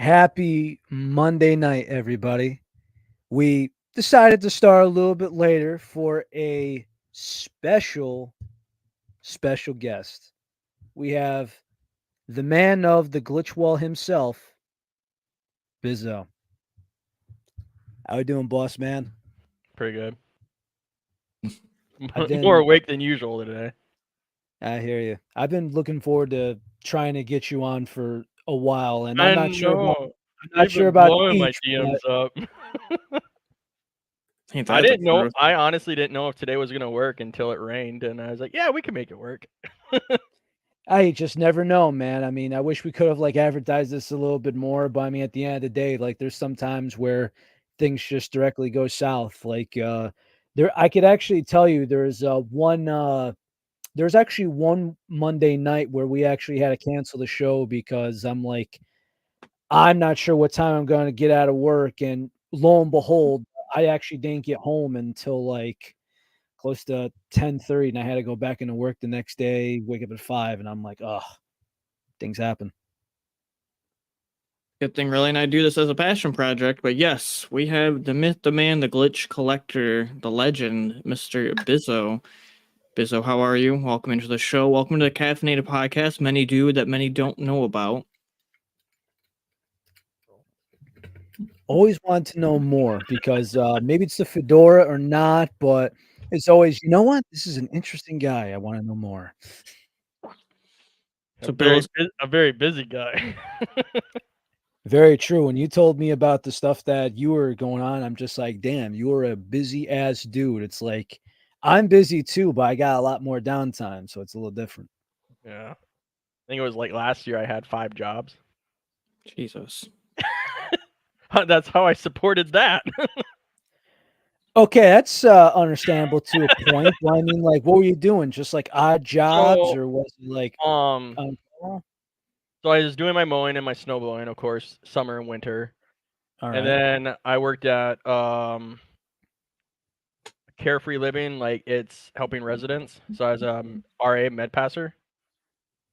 Happy Monday night, everybody. We decided to start a little bit later for a special guest. We have the man of the glitch wall himself, Bizzo. How you doing, boss man? Pretty good. I've More been awake than usual today. I hear you. I've been looking forward to trying to get you on for a while, and I know. I'm not They've sure been about blowing my Peach, but DMs up. Ain't I that the didn't know. truth? I honestly didn't know if today was gonna work until it rained, and I was like, "Yeah, we can make it work." I just never know, man. I mean, I wish we could have like advertised this a little bit more, but I mean, at the end of the day, like there's some times where things just directly go south. There, I could actually tell you there's actually one Monday night where we actually had to cancel the show because I'm not sure what time I'm going to get out of work, and lo and behold, I actually didn't get home until like close to 10:30, and I had to go back into work the next day, wake up at 5, and I'm like, "Oh, things happen." Good thing Riley and I do this as a passion project, but yes, we have the myth, the man, the glitch collector, the legend, Mr. Bizzo. Bizzo, how are you? Welcome into the show. Welcome to the Caffeinated Podcast. Many do that many don't know about. Always want to know more because, maybe it's the fedora or not, but it's always, "You know what? This is an interesting guy. I wanna know more." So Bill's A very busy guy. Very true. When you told me about the stuff that you were going on, I'm just like, "Damn, you are a busy ass dude." It's like, I'm busy too, but I got a lot more downtime, so it's a little different. Yeah, I think it was like last year. I had 5 jobs. Jesus. That's how I supported that. Okay, that's, understandable to a point, but I mean, like, what were you doing? Just, like, odd jobs, so, or was it, like, um, um so I was doing my mowing and my snow blowing, of course, summer and winter, and Alright. then I worked at Carefree Living, like, it's helping residents, so I was, RA med passer.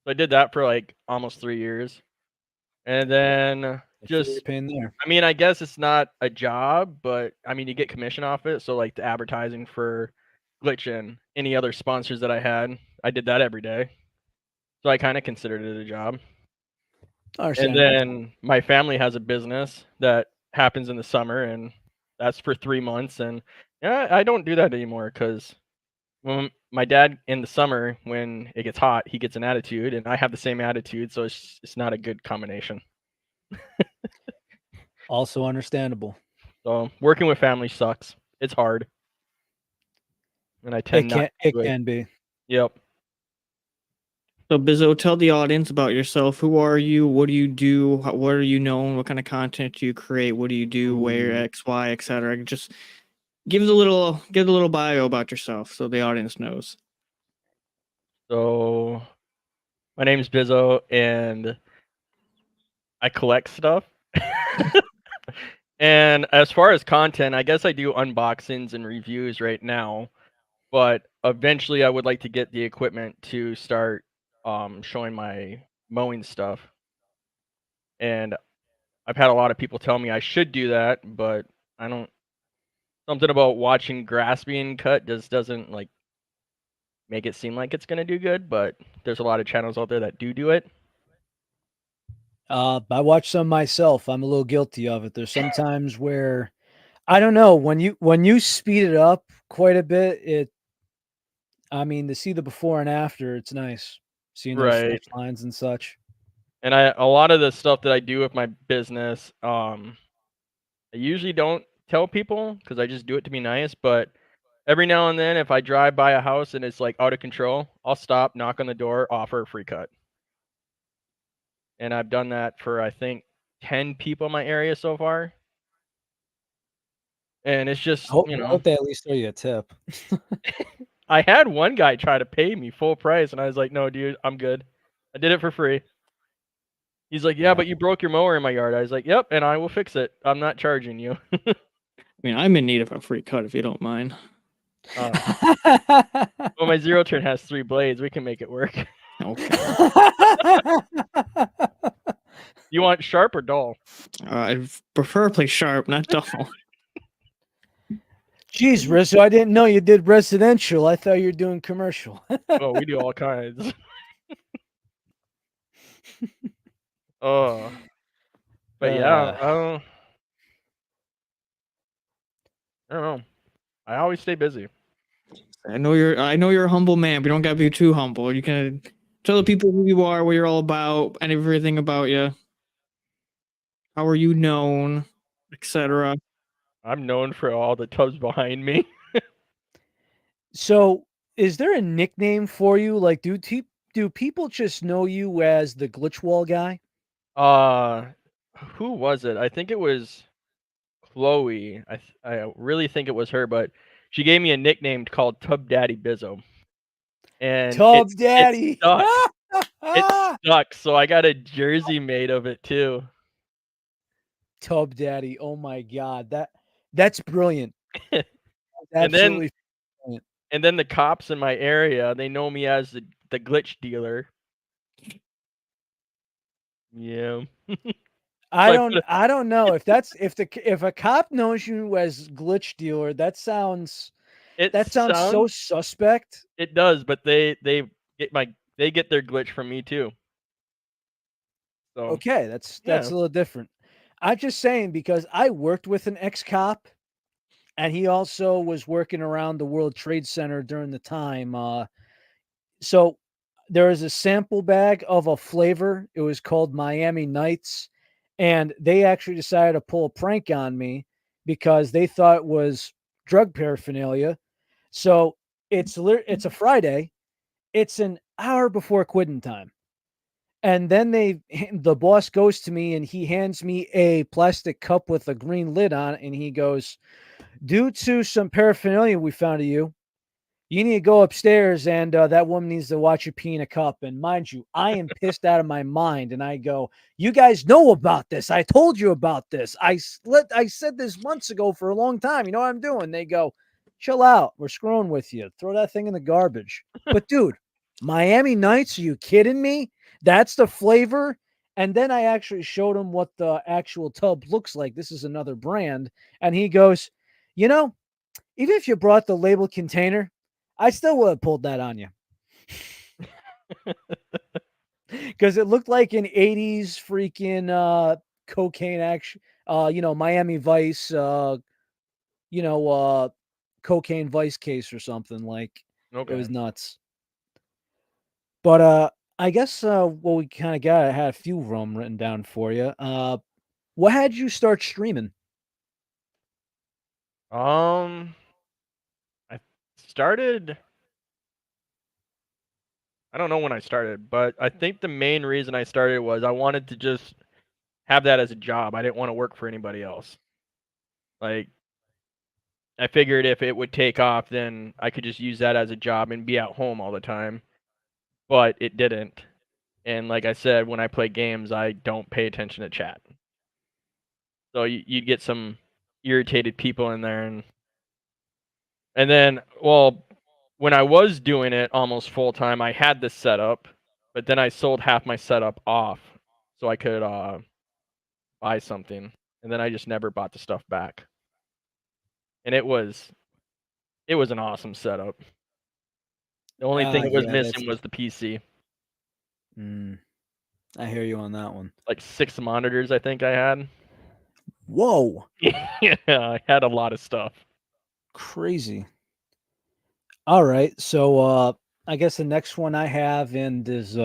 So I did that for, like, almost 3 years, and then I feel your just pain there. I mean, I guess it's not a job, but, I mean, you get commission off it, so, like, the advertising for Glytch and any other sponsors that I did that every day. So I kinda considered it a job. And Understandable. then my family has a business that happens in the summer, and that's for 3 months, and, yeah, I don't do that anymore because when my dad in the summer, when it gets hot, he gets an attitude, and I have the same attitude, so it's not a good combination. Also understandable. So, working with family sucks. It's hard, and I It tend not can it to do it. can be. Yep. So Bizzo, tell the audience about yourself. Who are you? What do you do? What are you known? What kind of content do you create? What do you do? Where Ooh. X, Y, etc. Just give a little bio about yourself so the audience knows. So, my name's Bizzo, and I collect stuff. And as far as content, I guess I do unboxings and reviews right now, but eventually I would like to get the equipment to start showing my mowing stuff. And I've had a lot of people tell me I should do that, but I don't something about watching grass being cut just doesn't like make it seem like it's gonna do good, but there's a lot of channels out there that do it. I watch some myself. I'm a little guilty of it. There's sometimes where I don't know, when you speed it up quite a bit, I mean, to see the before and after, it's nice seeing those Right. lines and such. And a lot of the stuff that I do with my business, I usually don't tell people because I just do it to be nice, but every now and then if I drive by a house and it's like out of control, I'll stop, knock on the door, offer a free cut. And I've done that for I think 10 people in my area so far. And it's just, I hope they at least throw you a tip. I had one guy try to pay me full price and I was like, "No, dude, I'm good. I did it for free." He's like, "Yeah, Yeah. but you broke your mower in my yard." I was like, "Yep, and I will fix it. I'm not charging you." I mean, I'm in need of a free cut if you don't mind. Well, my zero turn has 3 blades. We can make it work. Okay. You want sharp or dull? I prefer to play sharp, not dull. Jeez, Rizzo, I didn't know you did residential. I thought you were doing commercial. Oh, we do all kinds. Oh, but yeah, Uh, I don't know. I always stay busy. I know you're a humble man, but you don't gotta be too humble. You can tell the people who you are, what you're all about, and everything about you. How are you known, etc. I'm known for all the tubs behind me. so, is there a nickname for you? Like, do people just know you as the glitch wall guy? Uh, who was it? I think it was Chloe. I really think it was her, but she gave me a nickname called Tub Daddy Bizzo, and Tub it Daddy. stuck. It stuck. So I got a jersey made of it too. Tub Daddy. Oh my god, that's brilliant. That's and then absolutely brilliant. and then the cops in my area, they know me as the glitch dealer. Yeah. So I don't know if that's if a cop knows you as glitch dealer, it that sounds so sounds suspect. it does, but they get their glitch from me too. So Okay, that's yeah. a little different. I'm just saying because I worked with an ex-cop and he also was working around the World Trade Center during the time. So there was a sample bag of a flavor. It was called Miami Nights, and they actually decided to pull a prank on me because they thought it was drug paraphernalia. So it's a Friday. It's an hour before quitting time. And then the boss goes to me and he hands me a plastic cup with a green lid on it, and he goes, "Due to some paraphernalia we found of you, you need to go upstairs and that woman needs to watch you pee in a cup." And mind you, I am pissed out of my mind. And I go, "You guys know about this. I told you about this. I said this months ago for a long time. You know what I'm doing?" They go, "Chill out. We're screwing with you. Throw that thing in the garbage." But dude, Miami Nights, are you kidding me? That's the flavor. And then I actually showed him what the actual tub looks like. This is another brand. And he goes, "You know, even if you brought the labeled container, I still would have pulled that on you." Because it looked like an 80s freaking cocaine action, Miami Vice, you know, uh, cocaine vice case or something. Like, it Okay. was nuts. But I guess what we kind of got, I had a few of them written down for you. What had you start streaming? Um, I started. I don't know when I started, but I think the main reason I started was I wanted to just have that as a job. I didn't want to work for anybody else. Like, I figured if it would take off, then I could just use that as a job and be at home all the time. But it didn't. And like I said, when I play games, I don't pay attention to chat. So you'd get some irritated people in there, and then, well, when I was doing it almost full time, I had this setup, but then I sold half my setup off so I could buy something, and then I just never bought the stuff back. And it was an awesome setup. The only thing it was Yeah, that's. missing was the PC. Mm, I hear you on that one. Like 6 monitors I think I had. Whoa, Yeah, I had a lot of stuff. crazy. All right. So I guess the next one I have and is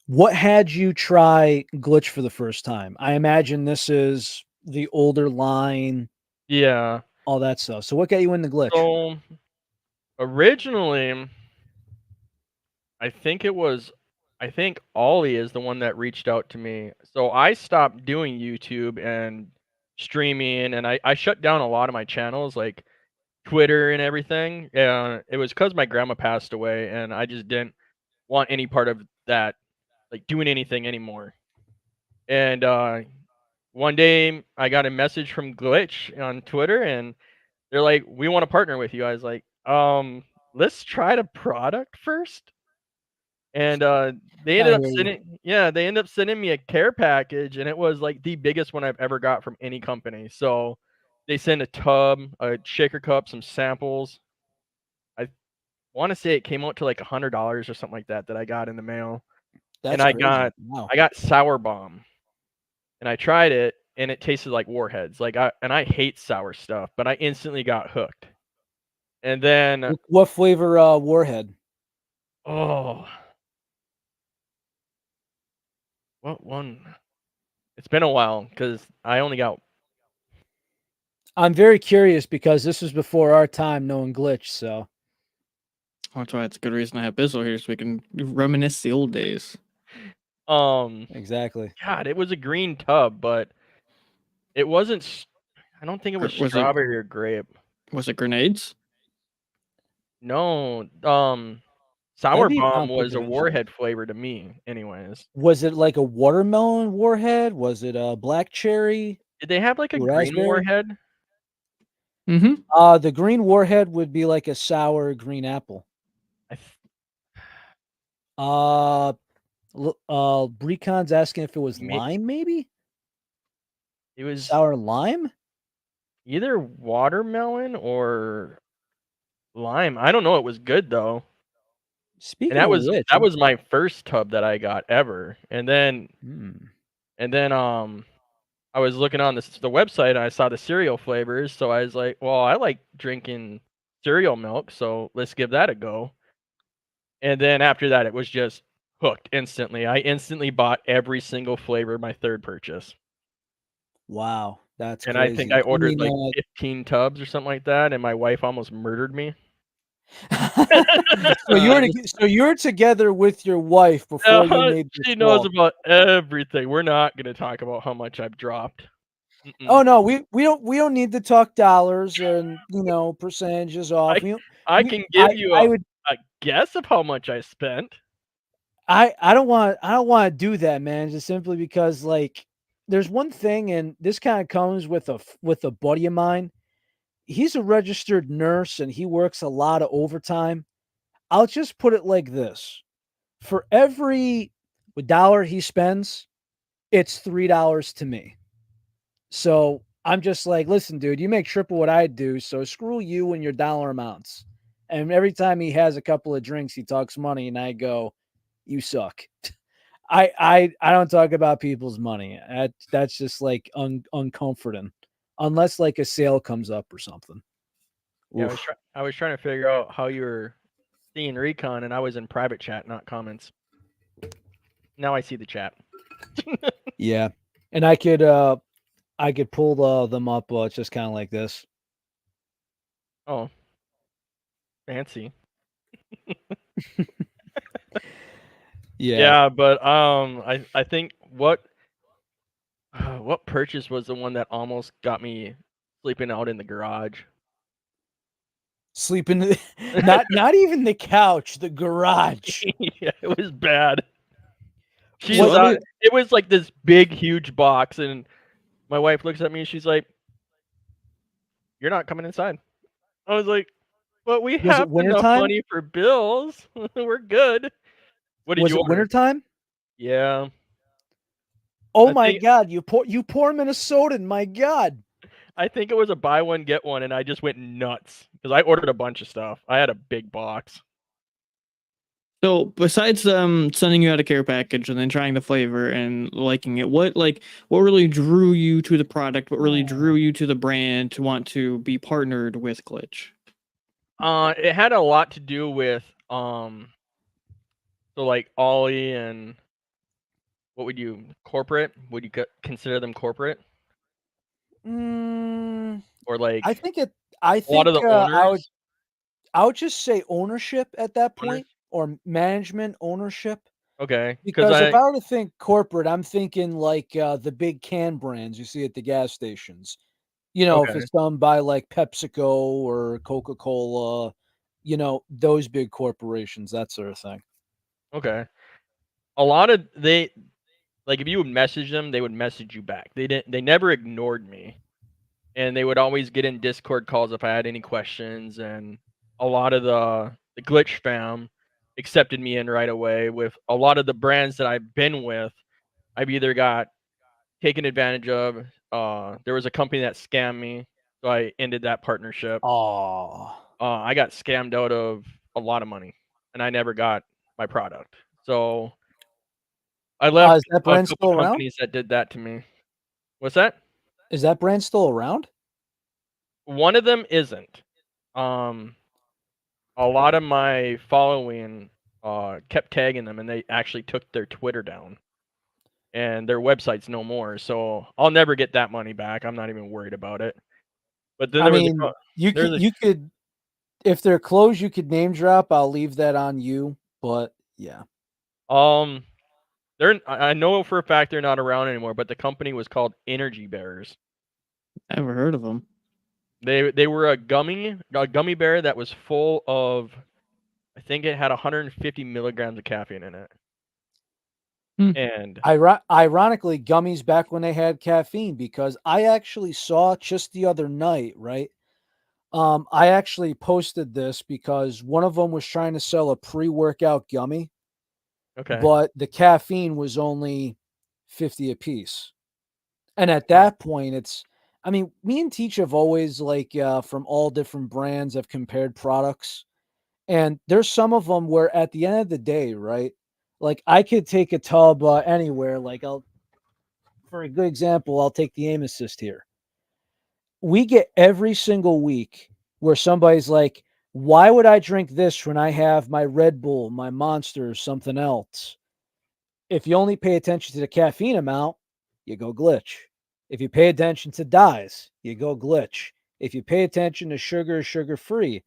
what had you try Glitch for the first time? I imagine this is the older line, Yeah. all that stuff. So what got you into Glitch? So originally, I think it was I think Ollie is the one that reached out to me. So I stopped doing YouTube and streaming, and I shut down a lot of my channels like Twitter and everything. It was because my grandma passed away, and I just didn't want any part of that, like doing anything anymore. And one day I got a message from Glitch on Twitter, and they're like, "We want to partner with you." I was like, let's try the product first." And they I ended up hear you. sending me a care package, and it was like the biggest one I've ever got from any company. So they sent a tub, a shaker cup, some samples. I want to say it came out to like $100 or something like that I got in the mail. And That's crazy. Wow. I got Sour Bomb, and I tried it, and it tasted like Warheads. I hate sour stuff, but I instantly got hooked. And then What flavor Warhead? oh, what one? It's been a while because I only got. I'm very curious because this was before our time knowing Glytch, so That's why it's a good reason to have Bizzle here so we can reminisce the old days. exactly. God, it was a green tub, but it wasn't. I don't think it was Was it strawberry or grape. grenades? No, Sour Maybe Bomb I'm was thinking a of something. Warhead flavor to me, anyways. Was it like a watermelon Warhead? Was it a black cherry? Did they have like a green Raspberry? Warhead? Mm-hmm. The green Warhead would be like a sour green apple. I th- Uh, Brecon's asking if it was may- lime, maybe it was sour lime. either watermelon or lime. I don't know. It was good though, and Speaking of which, that was my first tub that I got ever. hmm, And then I was looking on the website and I saw the cereal flavors, so I was like, well, I like drinking cereal milk, so let's give that a go. And then after that, it was just hooked instantly. I instantly bought every single flavor my third purchase. wow, that's And I think crazy. I I ordered mean, like 15 tubs or something like that, and my wife almost murdered me. so you're together with your wife before you made this She knows call. about everything. We're not going to talk about how much I've dropped. Oh Mm-mm. no, we don't need to talk dollars and percentages off. I I can give you I would a guess of how much I spent. I don't want to do that, man. Just simply because like there's one thing, and this kind of comes with a buddy of mine. He's a registered nurse and he works a lot of overtime. I'll just put it like this: for every dollar he spends, it's $3 to me. So I'm just like, listen, dude, you make triple what I do, so screw you and your dollar amounts. And every time he has a couple of drinks, he talks money, and I go, you suck. I don't talk about people's money. That's just like uncomforting, unless like a sale comes up or something. Yeah, Oof. I was trying to figure out how you were seeing recon, and I was in private chat, not comments. Now I see the chat. Yeah, and I could pull them up. It's just kind of like this. Oh, fancy. Yeah. Yeah, but I think what purchase was the one that almost got me sleeping out in the garage? Sleeping, not even the couch, the garage. Yeah, it was bad. She So thought it was like this big, huge box, and my wife looks at me and she's like, "You're not coming inside." I was like, "But we Was have it enough wintertime? money for bills. We're good." What did Was you it order? wintertime? Yeah, Oh I my think god, you poor Minnesotan, my god. it was a buy one get one, and I just went nuts because I ordered a bunch of stuff. I had a big box. So besides sending you out a care package and then trying the flavor and liking it, what really drew you to the product? What really drew you to the brand to want to be partnered with Glytch? It had a lot to do with so like Ollie and what would you corporate? Would you consider them corporate Mm, or like I think it. I a lot of think the owners? I would just say ownership at that Owners? point, or management ownership. Okay, because Because if I were to think corporate, I'm thinking like the big can brands you see at the gas stations. If okay, it's done by like PepsiCo or Coca Cola, those big corporations, that sort of thing. okay. A lot of they like if you would message them, they would message you back. They never ignored me, and they would always get in Discord calls if I had any questions. And a lot of the glitch fam accepted me in right away. With a lot of the brands that I've been with, I've either got taken advantage of. There was a company that scammed me, so I ended that partnership. Oh. I got scammed out of a lot of money, and I never got my product. So I left Is that a brand couple still around? companies that did that to me. What's that? Is that brand still around? One of them isn't. Um, a lot of my following kept tagging them, and they actually took their Twitter down, and their website's no more. So I'll never get that money back. I'm not even worried about it. But then I mean, there's you could if they're closed, you could name drop. I'll leave that on you. But yeah. a I know for a fact they're not around anymore. But the company was called Energy Bears. Never heard of them. They were a gummy bear that was full of, I think it had 150 milligrams of caffeine in it. Hmm. And Ironically, gummies back when they had caffeine, because I actually saw just the other night, right? I actually posted this because one of them was trying to sell a pre-workout gummy, okay, but the caffeine was only 50 a piece. And at wow, that point, I mean, me and Teach have always from all different brands have compared products. And there's some of them where at the end of the day, right? Like I could take a tub anywhere. For a good example, I'll take the aim assist here. We get every single week where somebody's like, why would I drink this when I have my Red Bull, my Monster, or something else? If you only pay attention to the caffeine amount, you go Glytch. If you pay attention to dyes, you go Glytch. If you pay attention to sugar free,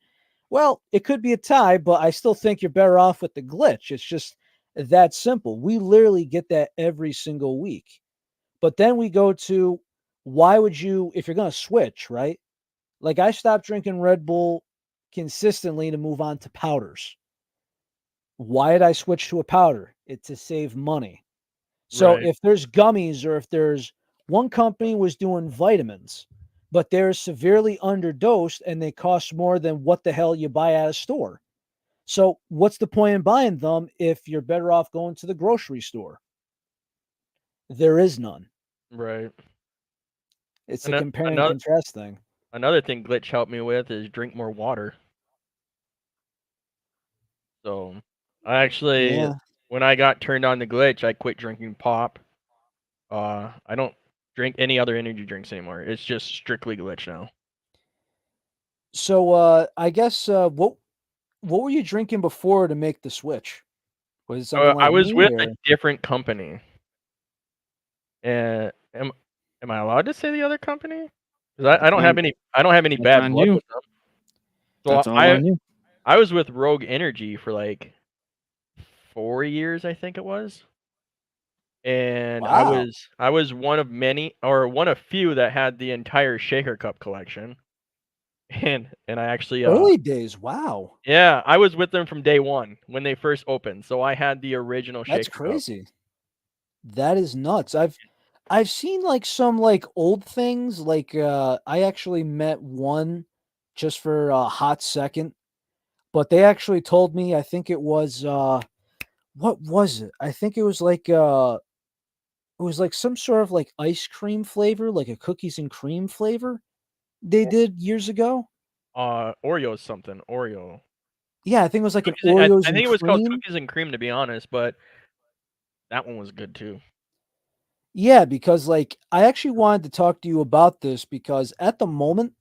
well, it could be a tie, but I still think you're better off with the Glytch. It's just that simple. We literally get that every single week. But then we go to, why would you, if you're going to switch, right? Like I stopped drinking Red Bull consistently to move on to powders. Why did I switch to a powder? It's to save money. So right, if there's gummies, or if there's one company was doing vitamins, but they're severely underdosed and they cost more than what the hell you buy at a store. So what's the point in buying them if you're better off going to the grocery store? There is none. right. It's a And compare and another contrast thing. another thing Glitch helped me with is drink more water. So I actually, Yeah. when I got turned on to Glitch, I quit drinking pop. I don't drink any other energy drinks anymore. It's just strictly Glitch now. So I guess what were you drinking before to make the switch? Was it something I like was me with a or different company. And am I allowed to say the other company? 'Cause I That's don't have on. any That's bad on blood you. with them. So That's all on you. I was with Rogue Energy for like 4 years, I think it was. And wow, I was one of many, or one of few, that had the entire Shaker Cup collection. And I actually early days, wow. yeah, I was with them from day 1 when they first opened. So I had the original That's Shaker Cup. crazy. That is nuts. I've seen like some like old things. I actually met one just for a hot second, but they actually told me, I think it was what was it? I think it was like some sort of like ice cream flavor, like a cookies and cream flavor they did years ago. Oreo something, Oreo. Yeah, I think it was like an Cookies, Oreos I and think it was called cream. Cookies and Cream, to be honest, but that one was good too. Yeah, because like I actually wanted to talk to you about this because at the moment,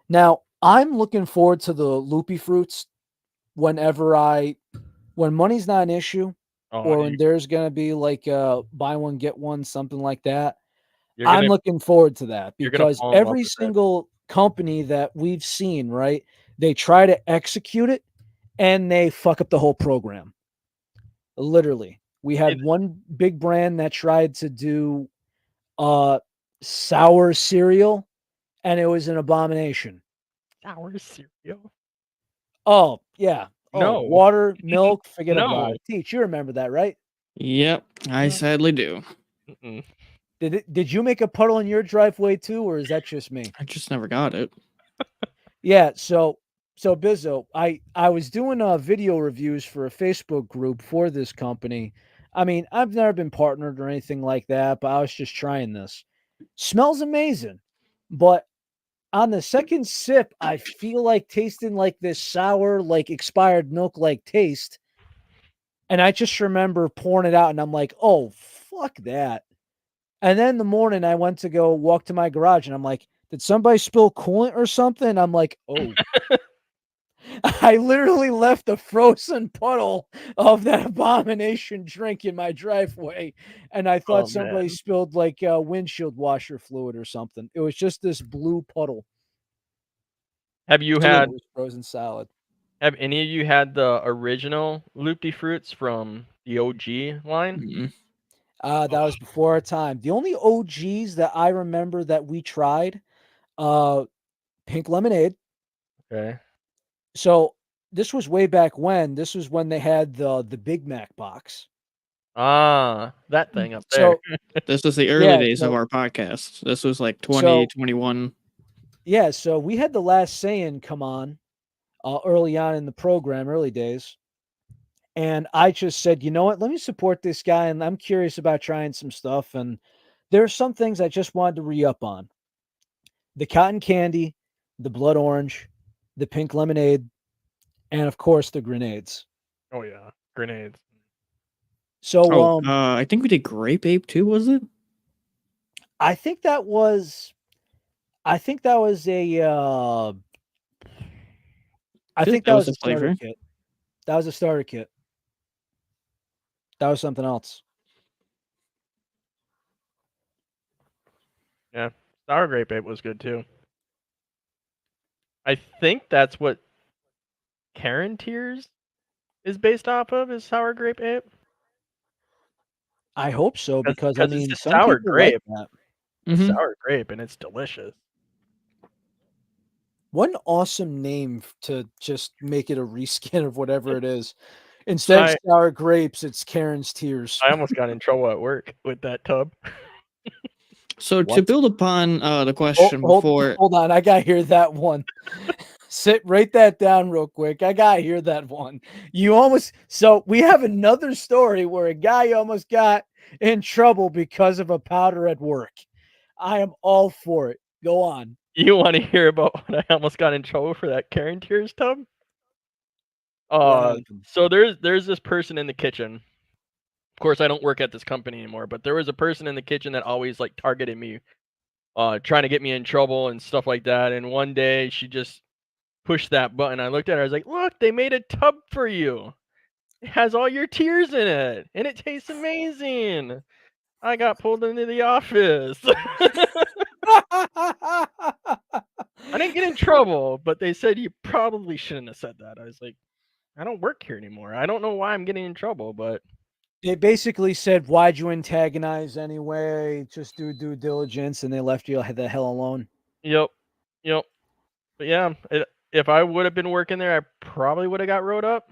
now I'm looking forward to the loopy fruits whenever when money's not an issue, Oh, or when there's gonna be like buy one get one, something like that. you're I'm gonna looking forward to that you're gonna because fall in love every with it. single company that we've seen, right? They try to execute it and they fuck up the whole program. Literally. We Hey, had one big brand that tried to do uh sour cereal and it was an abomination. sour cereal? Oh, yeah. Oh, No. water, milk, forget about No. it. Teach, you remember that, right? Yep, I No. sadly do. Mm-mm. Did you make a puddle in your driveway too, or is that just me? I just never got it. Yeah, so So Bizzo, I was doing video reviews for a Facebook group for this company. I mean, I've never been partnered or anything like that, but I was just trying this. Smells amazing, but on the second sip, I feel like tasting like this sour, like expired milk like taste. And I just remember pouring it out and I'm like, oh, fuck that. And then in the morning, I went to go walk to my garage and I'm like, did somebody spill coolant or something? I'm like, oh, I literally left a frozen puddle of that abomination drink in my driveway. And I thought Oh somebody man. spilled like windshield washer fluid or something. It was just this blue puddle. Have you So yeah, had it was frozen salad. have any of you had the original Loopty Fruits from the OG line? Mm-mm. That was before our time. The only OGs that I remember that we tried, uh, pink lemonade. Okay. So this was way back when. This was when they had the Big Mac box. Ah, that thing up there. So This was the early yeah, days of our podcast. This was like so 2021. yeah, so we had the last saying come on early on in the program, early days. And I just said, you know what, let me support this guy. And I'm curious about trying some stuff. And there's some things I just wanted to re up on the cotton candy, the blood orange, the pink lemonade, and of course the grenades. Oh yeah, grenades. So Oh, I think we did Grape Ape too, was it? I think that was I think that was a I think that That was was the a starter flavor. kit. That was a starter kit. That was something else. Yeah, sour grape ape was good too. I think that's what Karen Tears is based off of, is sour grape ape. I hope so because I Because it's mean a some people like that. Mm-hmm. sour grape, and it's delicious. What an awesome name to just make it a reskin of whatever it is. So Instead of sour grapes, it's Karen's tears. I almost got in trouble at work with that tub. So to What? build upon the Oh, question before, hold on. I gotta hear that one. Write that down real quick. I gotta hear that one. So we have another story where a guy almost got in trouble because of a powder at work. I am all for it. Go on. You want to hear about when I almost got in trouble for that Karen Tears tub? What happened? So there's this person in the kitchen. Of course, I don't work at this company anymore, but there was a person in the kitchen that always like targeted me, trying to get me in trouble and stuff like that. And one day she just pushed that button. I looked at her. I was like, "Look, they made a tub for you. It has all your tears in it, and it tastes amazing." I got pulled into the office. I didn't get in trouble, but they said you probably shouldn't have said that. I was like, I don't work here anymore. I don't know why I'm getting in trouble, but They basically said, "Why'd you antagonize anyway? Just do due diligence," and they left you the hell alone. yep, yep. But yeah, if I would have been working there, I probably would have got wrote up.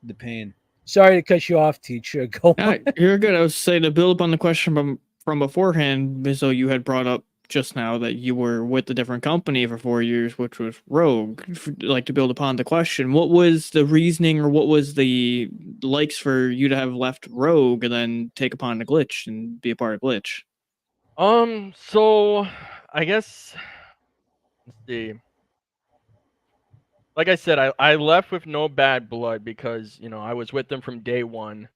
The pain. Sorry to cut you off, teacher. Go on. you're good. I was saying to build upon the question from beforehand, Bizzo, you had brought up just now that you were with a different company for 4 years, which was Rogue. Like to build upon the question, what was the reasoning or what was the likes for you to have left Rogue and then take upon the Glytch and be a part of Glytch? So I guess let's see. Like I said, I left with no bad blood because I was with them from day one.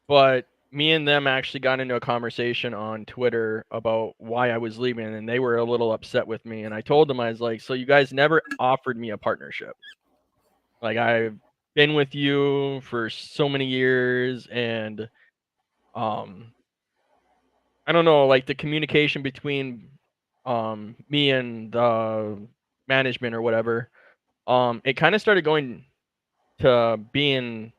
But me and them actually got into a conversation on Twitter about why I was leaving, and they were a little upset with me. And I told them, I was like, "So you guys never offered me a partnership. Like I've been with you for so many years, and um, I don't know, like the communication between me and the management or whatever, it kind of started going to being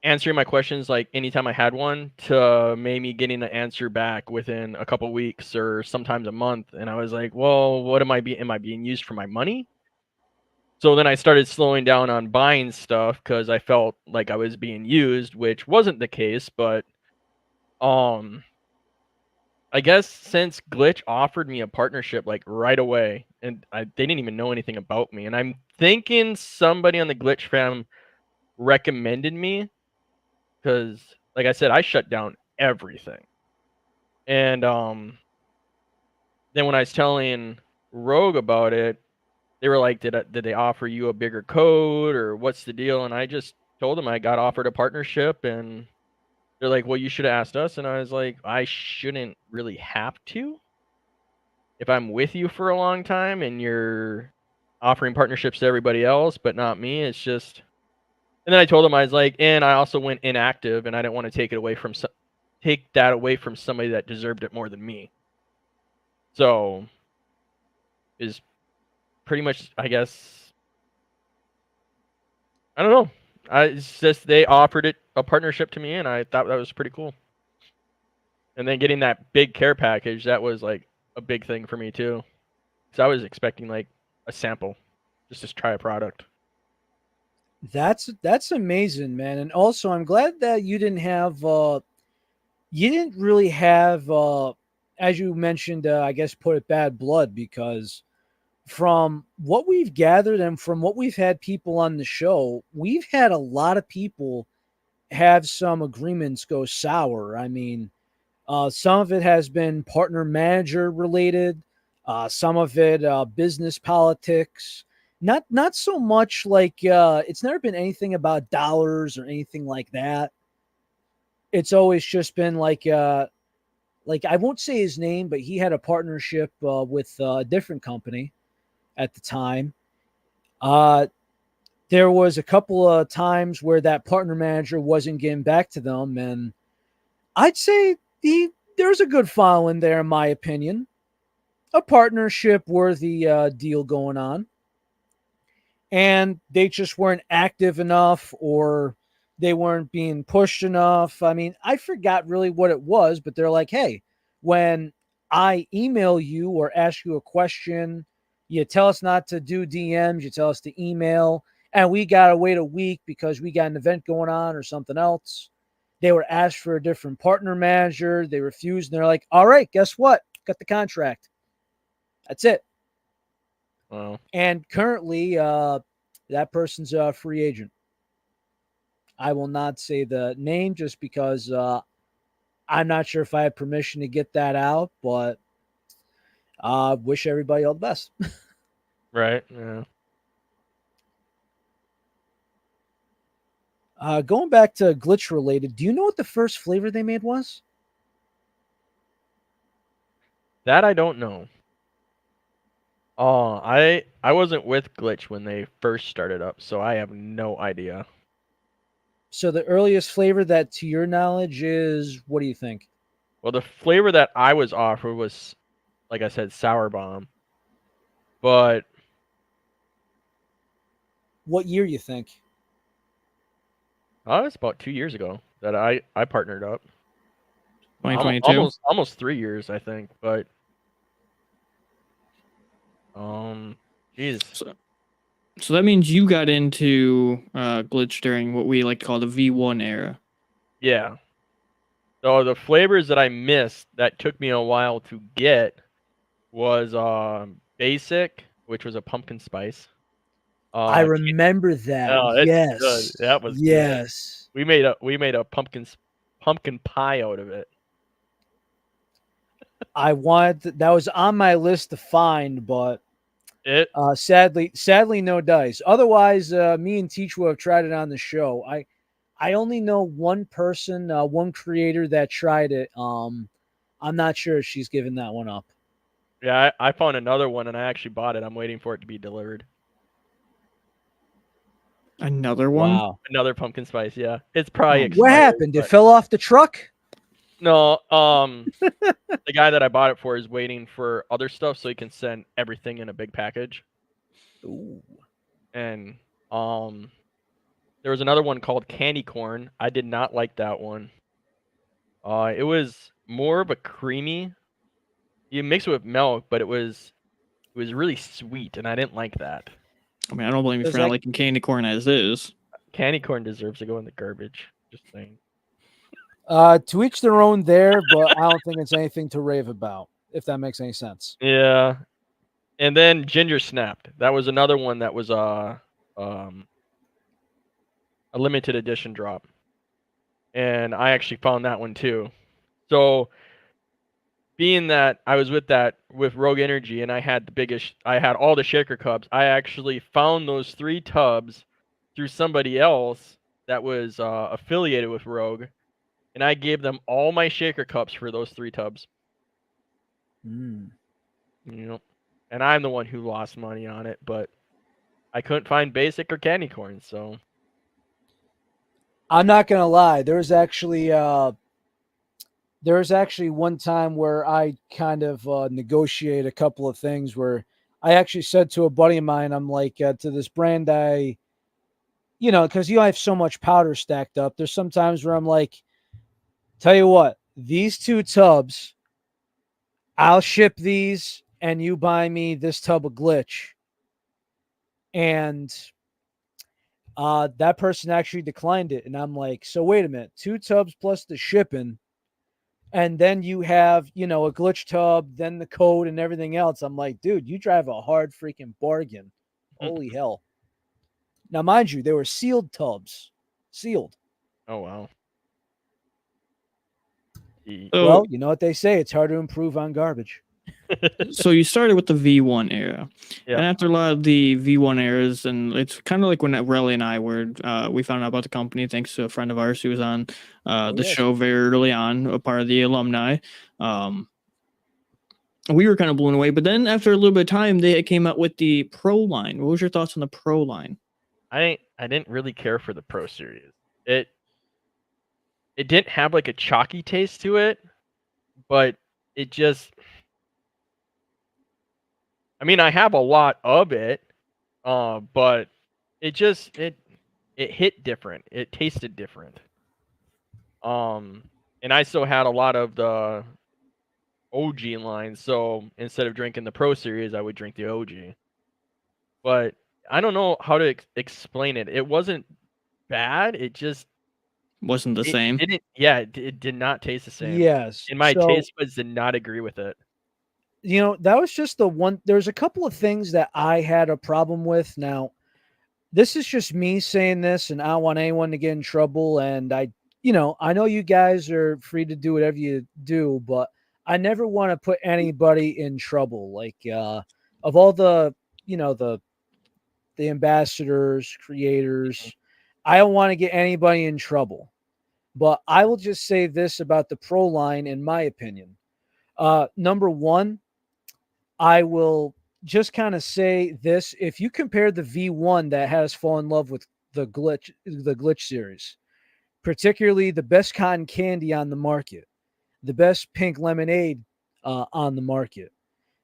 answering my questions like anytime I had one to maybe getting an answer back within a couple weeks or sometimes a month. And I was like, well, what am I being used for my money? So then I started slowing down on buying stuff because I felt like I was being used, which wasn't the case. But um I guess since Glytch offered me a partnership like right away, and they didn't even know anything about me. And I'm thinking somebody on the Glytch fam recommended me because, like I said, I shut down everything. And then when I was telling Rogue about it, they were like, "Did they offer you a bigger code or what's the deal?" And I just told them I got offered a partnership, and they're like, "Well, you should have asked us." And I was like, "I shouldn't really have to. If I'm with you for a long time and you're offering partnerships to everybody else, but not me, it's just." And then I told them I was like, and I also went inactive, and I didn't want to take that away from somebody that deserved it more than me. So, is pretty much, I guess, I don't know. It's just they offered it a partnership to me, and I thought that was pretty cool. And then getting that big care package, that was like a big thing for me too. Because I was expecting like a sample, just to try a product. That's amazing, man. And also, I'm glad that you didn't really have as you mentioned, I guess put it bad blood, because from what we've gathered and from what we've had people on the show, we've had a lot of people have some agreements go sour. I mean, some of it has been partner manager related, some of it business politics. Not so much like it's never been anything about dollars or anything like that. It's always just been like I won't say his name, but he had a partnership with a different company at the time. Uh, there was a couple of times where that partner manager wasn't getting back to them, and I'd say there's a good following there, in my opinion. A partnership worthy deal going on, and they just weren't active enough, or they weren't being pushed enough. I mean, I forgot really what it was, but they're like, hey, when I email you or ask you a question, you tell us not to do DMs, you tell us to email, and we got to wait a week because we got an event going on or something else. They were asked for a different partner manager. They refused, and they're like, all right, guess what? Got the contract. That's it. Wow. And currently, that person's a free agent. I will not say the name just because I'm not sure if I have permission to get that out, but wish everybody all the best. Right. Yeah. Going back to Glytch related, do you know what the first flavor they made was? That I don't know. Oh, I wasn't with Glytch when they first started up, so I have no idea. So the earliest flavor that, to your knowledge, is what do you think? Well, the flavor that I was offered was, like I said, sour bomb. But What year you think? it's about 2 years ago that I partnered up. 2022. Almost 3 years, I think. But um, geez, So that means you got into Glitch during what we like to call the V1 era. yeah. So the flavors that I missed that took me a while to get was basic, which was a pumpkin spice. I Uh, remember that. oh, it's good. Yes. That was good. Yes. We made a pumpkin pie out of it. I wanted that was on my list to find, but It sadly, no dice. Otherwise, me and Teach will have tried it on the show. I only know one person, one creator that tried it. I'm not sure if she's given that one up. Yeah, I found another one and I actually bought it. I'm waiting for it to be delivered. Another one? Wow. Another pumpkin spice, yeah. It's probably Oh, What expired. happened? It But fell off the truck? no, the guy that I bought it for is waiting for other stuff so he can send everything in a big package. Ooh. And there was another one called candy corn. I did not like that one. It was more of a creamy. You mix it with milk, but it was really sweet, and I didn't like that. I mean, I don't blame you Does for not that liking candy corn as is. Candy corn deserves to go in the garbage. Just saying. to each their own there, but I don't think it's anything to rave about, if that makes any sense. Yeah. And then Ginger Snapped. That was another one that was a limited edition drop. And I actually found that one too. So being that I was with Rogue Energy and I had all the shaker cups, I actually found those 3 tubs through somebody else that was affiliated with Rogue, and I gave them all my shaker cups for those 3 tubs. Mm. You know, and I'm the one who lost money on it, but I couldn't find basic or candy corn, so I'm not gonna lie. There was actually one time where I kind of negotiated a couple of things where I actually said to a buddy of mine, I'm like, to this brand, because I have so much powder stacked up. There's some times where I'm like, tell you what, these 2 tubs, I'll ship these and you buy me this tub of Glytch. And that person actually declined it. And I'm like, so wait a minute, 2 tubs plus the shipping. And then you have, a Glytch tub, then the code and everything else. I'm like, dude, you drive a hard freaking bargain. Holy hell. Now, mind you, they were sealed tubs. Sealed. oh wow. So, Well, you know what they say, it's hard to improve on garbage. so you started with the V1 era, Yeah. and after a lot of the V1 eras, and it's kind of like when Relly and I we found out about the company thanks to a friend of ours who was on the yes. show very early on, a part of the alumni. We were kind of blown away, but then after a little bit of time, they came out with the Pro line. What was your thoughts on the Pro line? I didn't really care for the Pro series. It didn't have like a chalky taste to it, but it just I mean, I have a lot of it, but it hit different. It tasted different. And I still had a lot of the OG line, so instead of drinking the Pro series, I would drink the OG. But I don't know how to explain it. It wasn't bad. It just Wasn't the same. it did not taste the same. Yes. And my So, taste buds did not agree with it. that was just the one. There's a couple of things that I had a problem with. Now, this is just me saying this, and I don't want anyone to get in trouble. And I know you guys are free to do whatever you do, but I never want to put anybody in trouble. Like, of all the ambassadors, creators, I don't want to get anybody in trouble. But I will just say this about the Pro line, in my opinion. Number one, I will just kind of say this: if you compare the V1 that had us fall in love with the Glytch series, particularly the best cotton candy on the market, the best pink lemonade on the market.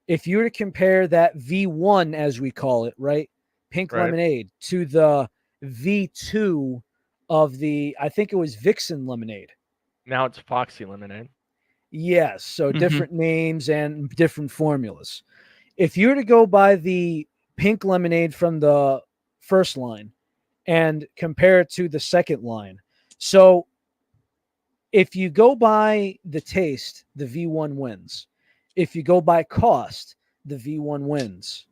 If you were to compare that V1, as we call it, right, pink Right. lemonade, to the V2 of I think it was Vixen lemonade. Now it's Foxy Lemonade. Yes, so Mhm. different names and different formulas. If you were to go by the pink lemonade from the first line and compare it to the second line, so if you go by the taste, the V1 wins. If you go by cost, the V1 wins.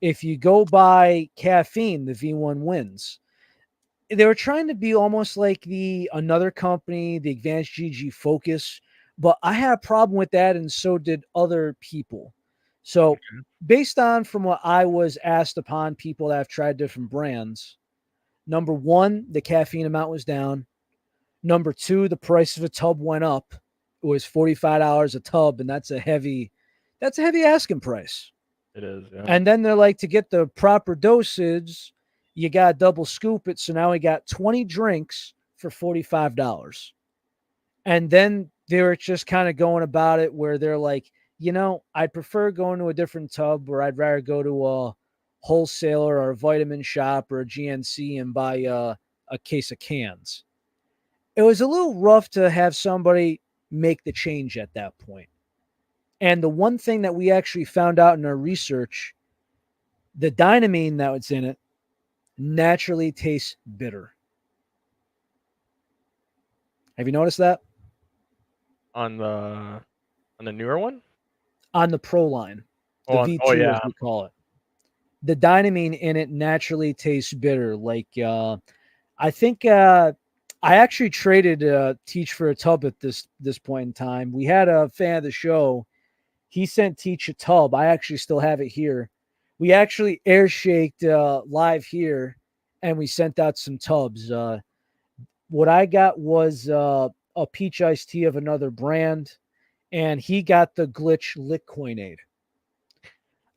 If you go by caffeine, the V1 wins. They were trying to be almost like the another company, the Advanced GG Focus, but I had a problem with that, and so did other people. So, based on from what I was asked upon people that have tried different brands, number one, the caffeine amount was down. Number two, the price of a tub went up. It was $45 a tub, and that's a heavy asking price. It is, yeah. And then they're like, to get the proper dosage, you got to double scoop it. So now we got 20 drinks for $45. And then they were just kind of going about it where they're like, I'd prefer going to a different tub, or I'd rather go to a wholesaler or a vitamin shop or a GNC and buy a case of cans. It was a little rough to have somebody make the change at that point. And the one thing that we actually found out in our research, the dynamine that was in it naturally tastes bitter. Have you noticed that? On the newer one? On the Pro line. the Oh, oh V2 yeah. as we call it. The dynamine in it naturally tastes bitter. Like I think I actually traded Teach for a tub at this point in time. We had a fan of the show. He sent Teach a tub. I actually still have it here. We actually air shaked live here, and we sent out some tubs. What I got was a peach iced tea of another brand, and he got the Glytch Litcoinade.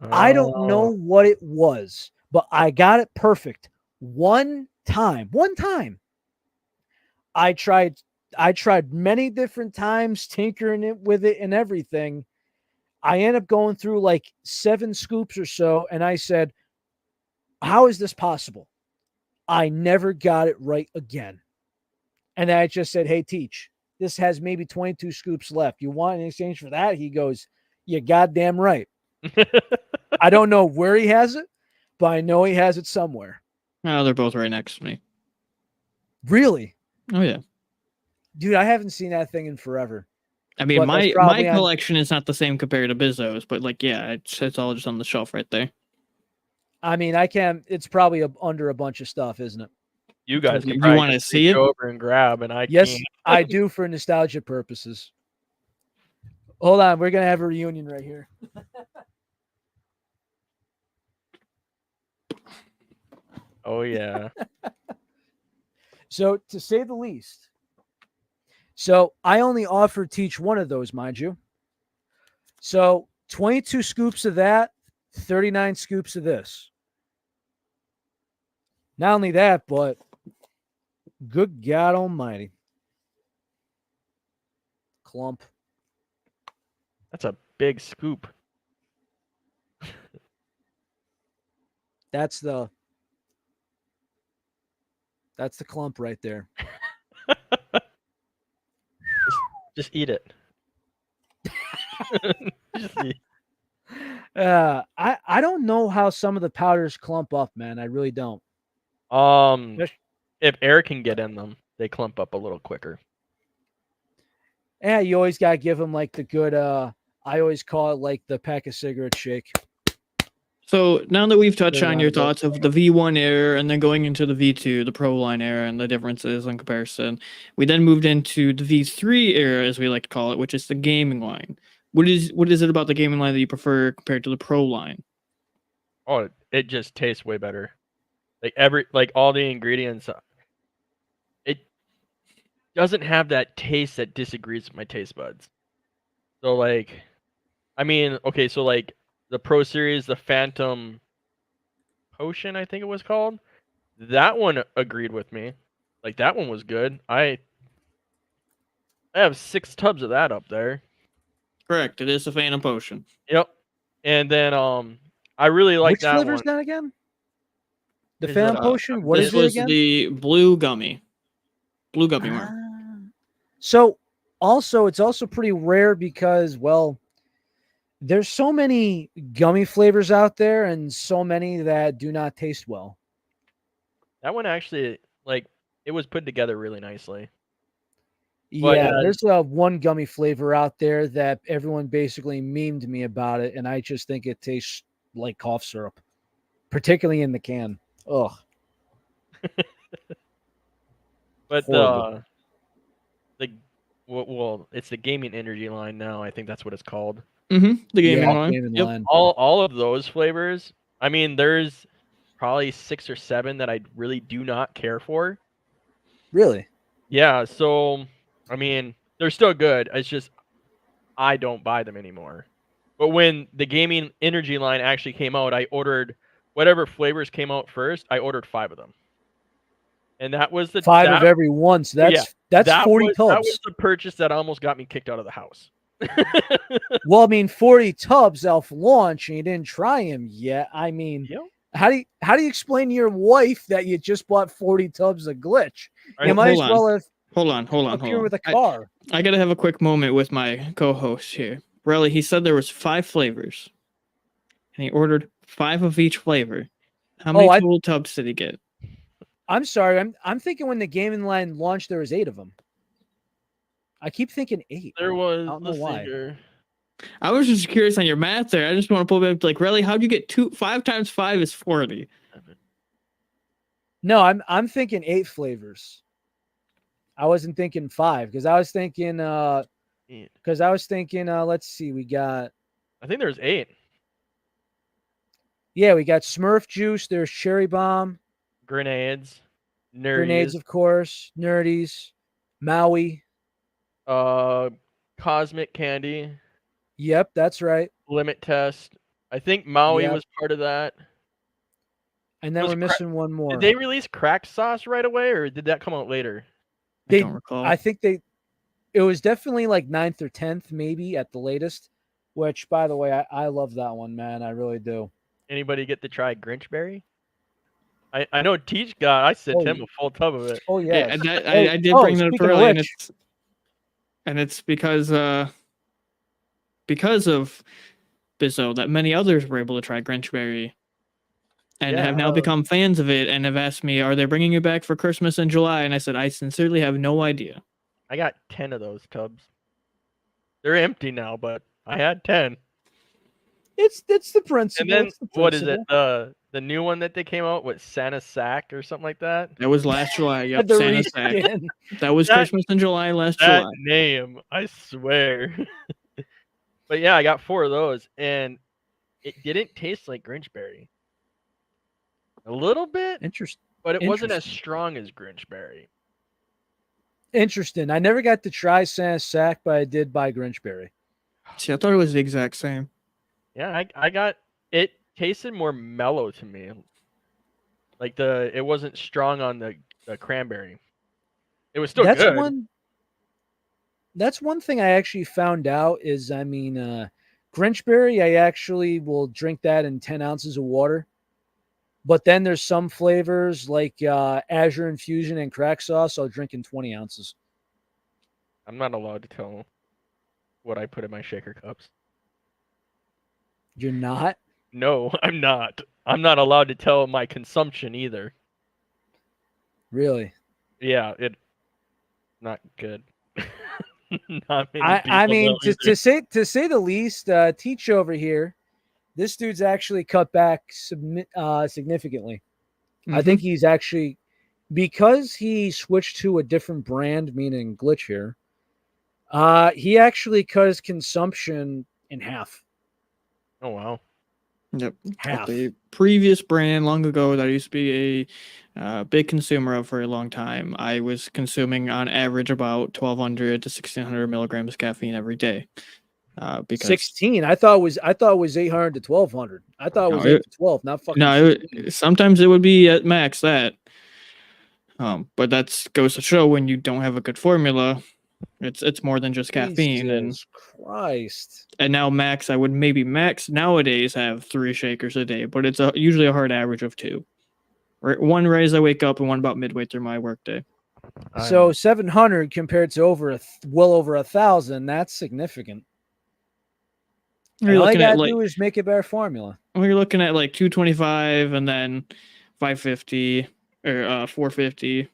I don't know Oh, what it was, but I got it perfect one time. One time. I tried I tried many different times tinkering it with it and everything. I end up going through like 7 scoops or so, and I said, "How is this possible?" I never got it right again. And then I just said, "Hey, Teach, this has maybe 22 scoops left. You want in exchange for that?" He goes, "You goddamn right." I don't know where he has it, but I know he has it somewhere. Oh, they're both right next to me. Really? Oh yeah. Dude, I haven't seen that thing in forever. I mean, But that's my probably on. collection is not the same compared to Bizzo's, but like, yeah, it's all just on the shelf right there. I mean, I can. It's probably under a bunch of stuff, isn't it? you guys can You probably want to just see reach it? over and grab, and I can't. Yes, I do for nostalgia purposes. Hold on, we're gonna have a reunion right here. Oh yeah. So, to say the least, so I only offered Teach one of those, mind you. So 22 scoops of that, 39 scoops of this. Not only that, but good God Almighty, clump. That's a big scoop. That's the clump right there. Just eat it. Just eat. I don't know how some of the powders clump up, man. I really don't. If air can get in them, they clump up a little quicker. Yeah, you always gotta give them like the good. I always call it like the pack of cigarette shake. So now that we've touched Good on your roundabout. thoughts of the V1 era and then going into the V2, the Pro Line era, and the differences in comparison, we then moved into the V3 era, as we like to call it, which is the gaming line. What is it about the gaming line that you prefer compared to the Pro Line? Oh, it just tastes way better. Like all the ingredients, it doesn't have that taste that disagrees with my taste buds. So like, I mean, okay, so like the Pro Series, the Phantom Potion, I think it was called. That one agreed with me. Like that one was good. I have 6 tubs of that up there. Correct. It is a Phantom Potion. Yep. And then I really like Which that flavor is one. that again? The Is Phantom it, Potion. What This is it was again? the blue gummy. Blue gummy worm. So also, it's also pretty rare because, well, there's so many gummy flavors out there and so many that do not taste well. That one actually, like, it was put together really nicely. But Yeah, there's one gummy flavor out there that everyone basically memed me about it, and I just think it tastes like cough syrup, particularly in the can. Ugh, but horrible. the well, it's the gaming energy line now. I think that's what it's called. The gaming Yeah, line. gaming Yep. line. All of those flavors. I mean, there's probably 6 or 7 that I really do not care for. Really? Yeah, so I mean, they're still good. It's just I don't buy them anymore. But when the gaming energy line actually came out, I ordered whatever flavors came out first. I ordered 5 of them, and that was the 5 of that every one, so yeah that's 40 that was tubs. the purchase that almost got me kicked out of the house. Well, I mean, 40 tubs off launch, and you didn't try them yet. I mean, Yep. how do you explain to your wife that you just bought 40 tubs of Glytch? You Right. might Hold as on. well have Hold on. appeared with a car. I gotta have a quick moment with my co-host here. Relly, he said there was 5 flavors, and he ordered 5 of each flavor. How many total tubs did he get? I'm sorry. I'm thinking when the gaming line launched, there was 8 of them. I keep thinking 8. There was. I don't know Let's see why. here. I was just curious on your math there. I just want to pull back, like, really, how'd you get 5 times 5 is 40? No, I'm thinking 8 flavors. I wasn't thinking 5 because I was thinking let's see, we got I think there's 8. we got Smurf juice, there's cherry bomb, Grenades, nerdies, grenades, of course, nerdies, Maui. cosmic candy, Yep, that's right. limit test. I think Maui Yep. was part of that. And then Was we're missing one more. Did they release crack sauce right away, or did that come out later? I don't recall. I think it was definitely like 9th or 10th, maybe at the latest. Which, by the way, I love that one, man. I really do. Anybody get to try Grinchberry? I know Teach got. I sent him a full tub of it. Oh yeah, I did bring that up earlier, and it's because of Bizzo that many others were able to try Grinchberry and have now become fans of it and have asked me, are they bringing it back for Christmas in July? And I said, I sincerely have no idea. I got 10 of those tubs. They're empty now, but I had 10. It's the principle. And then what is it? The new one that they came out with, Santa Sack or something like that? That was last July. Yep, Santa Sack. That was Christmas in July last July. That name, I swear. But yeah, I got 4 of those, and it didn't taste like Grinchberry. A little bit, but it wasn't as strong as Grinchberry. Interesting. I never got to try Santa Sack, but I did buy Grinchberry. See, I thought it was the exact same. Yeah, I got it. Tasted more mellow to me. Like it wasn't strong on the cranberry. It was still good. That's one thing I actually found out is, Grinchberry, I actually will drink that in 10 ounces of water. But then there's some flavors like Azure Infusion and crack sauce I'll drink in 20 ounces. I'm not allowed to tell what I put in my shaker cups. You're not? No, I'm not. I'm not allowed to tell my consumption either. Really? Yeah, it's not good. Not many I mean, to say the least, Teach over here, this dude's actually cut back significantly. I think he's actually, because he switched to a different brand, meaning Glytch here, he actually cut his consumption in half. Oh, wow. Yep. Half. The previous brand long ago that I used to be a big consumer of for a long time, I was consuming on average about 1,200 to 1,600 milligrams of caffeine every day. Because 16, I thought it was 800 to 1,200. I thought it was 8 to 12, not fucking. No, sometimes it would be at max that. But that goes to show when you don't have a good formula, it's more than just caffeine. Jesus Christ. And now max, I would maybe max nowadays have 3 shakers a day, but it's usually a hard average of 2. One right as I wake up and one about midway through my workday. So 700 compared to well over 1,000, that's significant. All I gotta do is make a better formula. We're looking at like 225 and then 550 or 450,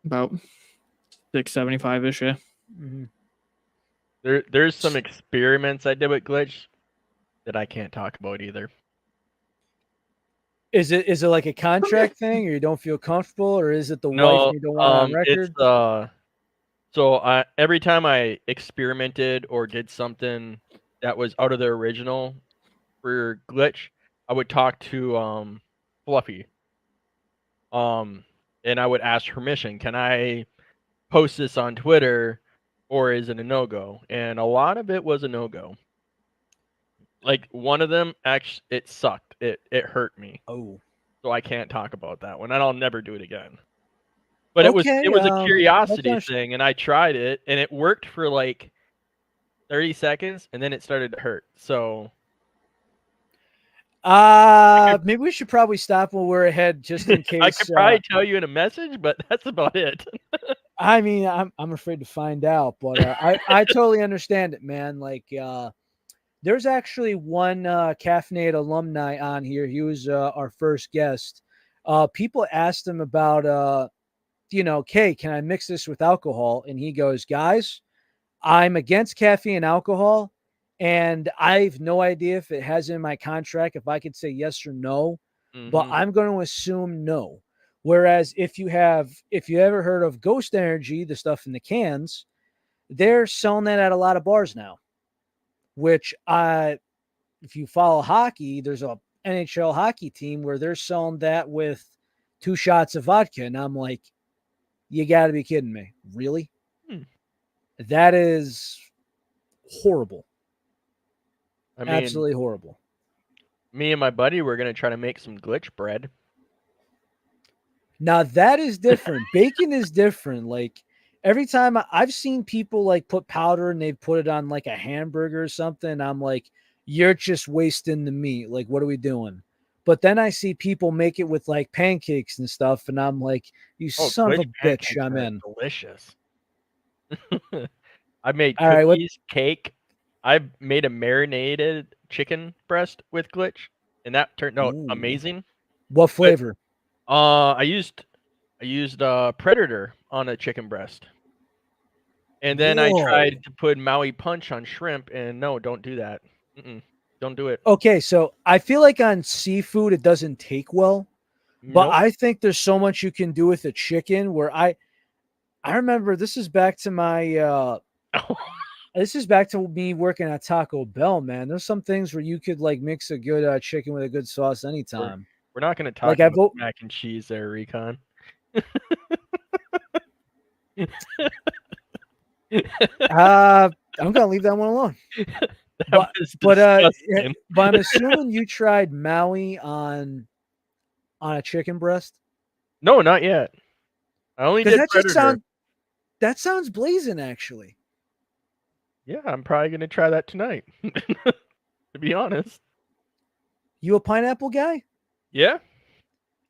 about 675-ish. Yeah. Mm-hmm. There's some experiments I did with Glytch that I can't talk about either. Is it like a contract thing, or you don't feel comfortable, or is it the wife you don't want on record? So every time I experimented or did something that was out of the original for Glytch, I would talk to Fluffy. And I would ask permission. Can I post this on Twitter, or is it a no-go? And a lot of it was a no-go. Like one of them, actually, it sucked. It hurt me. Oh. So I can't talk about that one, and I'll never do it again. But it was a curiosity thing, and I tried it, and it worked for like 30 seconds, and then it started to hurt. So maybe we should probably stop while we're ahead, just in case. I could probably tell you in a message, but that's about it. I mean, I'm afraid to find out, but I totally understand it, man. Like, there's actually one Caffeinated alumni on here. He was our first guest. People asked him about, Kay, can I mix this with alcohol? And he goes, guys, I'm against caffeine and alcohol, And I've no idea if it has in my contract if I could say yes or no, but Mm-hmm. I'm going to assume no. Whereas if you ever heard of Ghost Energy, the stuff in the cans, they're selling that at a lot of bars now. Which if you follow hockey, there's a NHL hockey team where they're selling that with 2 shots of vodka, and I'm like, you got to be kidding me, really? Hmm. That is horrible. I mean, Absolutely horrible. me and my buddy were gonna try to make some glitch bread. Now that is different. Bacon is different. Like every time I've seen people like put powder and they put it on like a hamburger or something, I'm like, you're just wasting the meat. Like, what are we doing? But then I see people make it with like pancakes and stuff, and I'm like, you Oh, son of glitch a bitch, pancakes I'm are in. delicious. I made All right, what cookies, cake. I made a marinated chicken breast with glitch, and that turned out ooh, amazing. what But flavor? I used Predator on a chicken breast, and then I Whoa. tried to put Maui Punch on shrimp, and no, don't do that. Mm-mm, don't do it. Okay, so I feel like on seafood it doesn't take well, but Nope. I think there's so much you can do with a chicken where I remember this is back to my this is back to me working at Taco Bell, man. There's some things where you could like mix a good chicken with a good sauce we're anytime. we're not gonna talk Like I about vote mac and cheese there, Recon. I'm gonna leave that one alone. That But was but disgusting. but I'm assuming you tried Maui on a chicken breast No, not yet. I only because did Predator. that sounds blazing actually. Yeah, I'm probably gonna try that tonight. To be honest. You a pineapple guy? Yeah.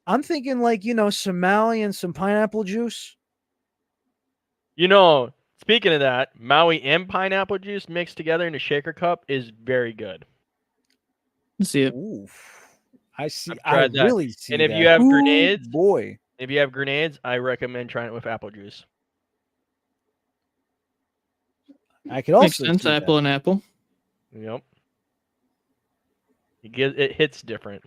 I'm thinking like some Maui and some pineapple juice. You know, speaking of that, Maui and pineapple juice mixed together in a shaker cup is very good. Let's see it. Ooh, I see. I've I tried that. really And see if you that. have Ooh grenades, boy. I recommend trying it with apple juice. I could Makes also sense. see that. Apple and apple. Yep. It hits different.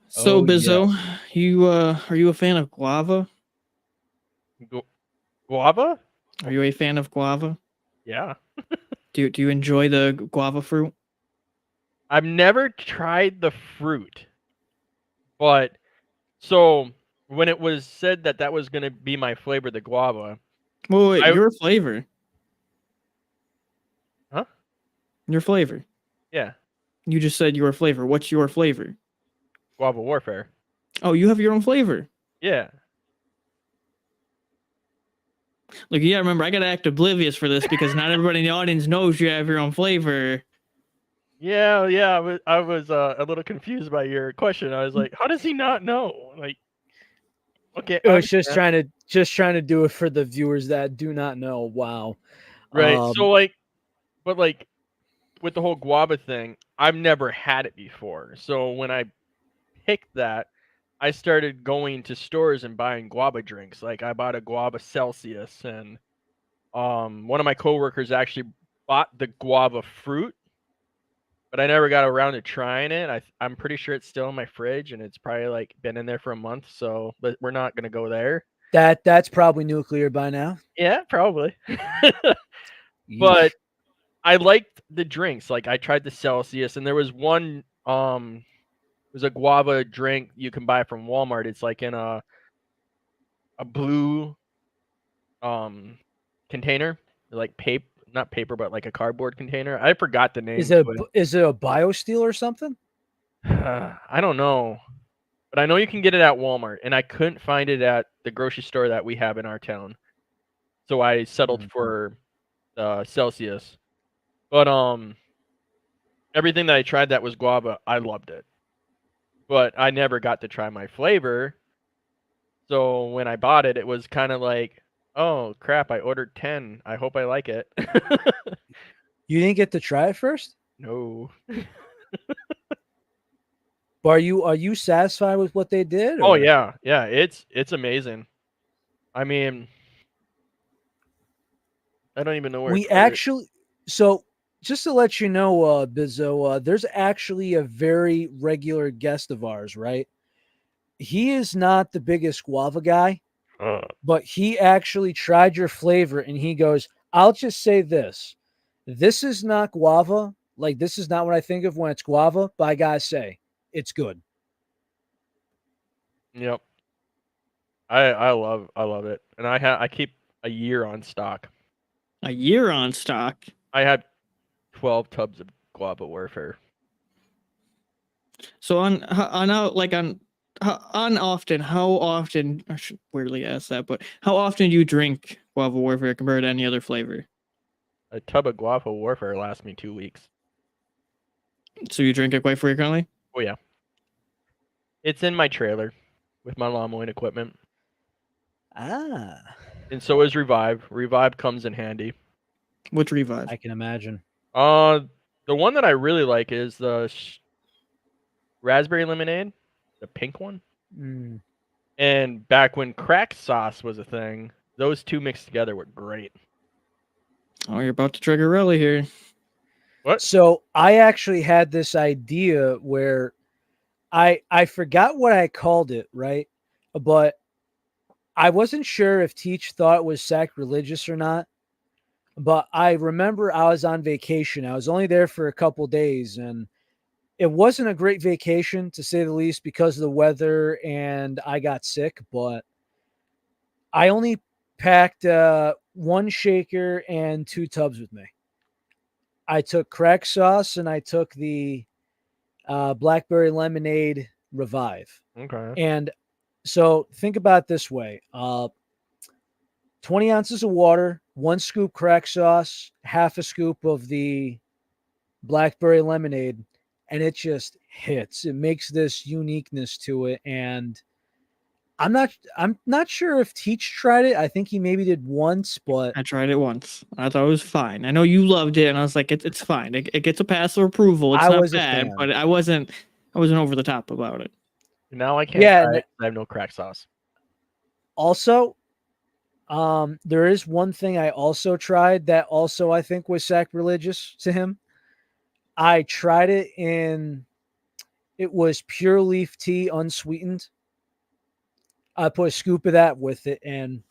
So Oh Bizzo, yes. you are you a fan of guava? Guava? Are you a fan of guava? Yeah. Do you enjoy the guava fruit? I've never tried the fruit, but so when it was said that that was gonna be my flavor, the guava, Wait, I your flavor. huh? Your flavor. Yeah, You just said your flavor. What's your flavor? guava warfare. Oh, you have your own flavor. Yeah. Look, you gotta remember, I gotta act oblivious for this because not everybody in the audience knows you have your own flavor. Yeah. I was a little confused by your question. I was like, how does he not know? Like, okay, It I was understand. just trying to do it for the viewers that do not know. Wow. Right. So Um, like, but like with the whole guava thing, I've never had it before. So when I picked that, I started going to stores and buying guava drinks. Like I bought a guava Celsius, and one of my coworkers actually bought the guava fruit, but I never got around to trying it. I'm pretty sure it's still in my fridge, and it's probably like been in there for a month. So, but we're not gonna go there. that's probably nuclear by now. Yeah, probably. Yeesh. But I liked the drinks. Like I tried the Celsius, and there was one there's a guava drink you can buy from Walmart. It's like in a blue container, like paper, not paper, but like a cardboard container. I forgot the name to it. Is it a BioSteel or something? I don't know, but I know you can get it at Walmart, and I couldn't find it at the grocery store that we have in our town. So I settled Mhm. for Celsius. But everything that I tried that was guava, I loved it. But I never got to try my flavor. So when I bought it, it was kind of like, oh crap, I ordered 10. I hope I like it. You didn't get to try it first? No. But are you satisfied with what they did Oh or? yeah, it's amazing. I mean, I don't even know where We to put it. actually, so just to let you know, Bizzo, there's actually a very regular guest of ours, right? He is not the biggest guava guy, but he actually tried your flavor and he goes, I'll just say this. This is not guava. Like, this is not what I think of when it's guava, but I gotta say, it's good. Yep. I love it, and I keep a year on stock. A year on stock. I had 12 tubs of guava warfare. So on often, how often? I should weirdly ask that, but how often do you drink Guava Warfare compared to any other flavor? A tub of guava warfare lasts me 2 weeks. So you drink it quite frequently? Oh yeah, it's in my trailer with my lawn mowing equipment, Ah, and so is Revive. Revive comes in handy. Which Revive? I can imagine. The one that I really like is the raspberry lemonade, the pink one. Mm. And back when crack sauce was a thing, those two mixed together were great. Oh, you're about to trigger Relly here. What? So I actually had this idea where I forgot what I called it, right? But I wasn't sure if Teach thought it was sacrilegious or not. But I remember I was on vacation. I was only there for a couple days, and it wasn't a great vacation to say the least because of the weather, and I got sick. But I only packed one shaker and 2 tubs with me. I took crack sauce and I took the blackberry lemonade revive. Okay. And so think about it this way 20 ounces of water, 1 scoop crack sauce, half a scoop of the blackberry lemonade, and it just hits. It makes this uniqueness to it. And I'm not sure if Teach tried it. I think he maybe did once, but I tried it once. I thought it was fine. I know you loved it, and I was like, it's fine. It gets a pass of approval. It's I not was a bad, fan. but I wasn't over the top about it. Now I can't Yeah, try it 'cause I have no crack sauce. also, there is one thing I also tried that also I think was sacrilegious to him. I tried it was pure leaf tea unsweetened. I put a scoop of that with it, and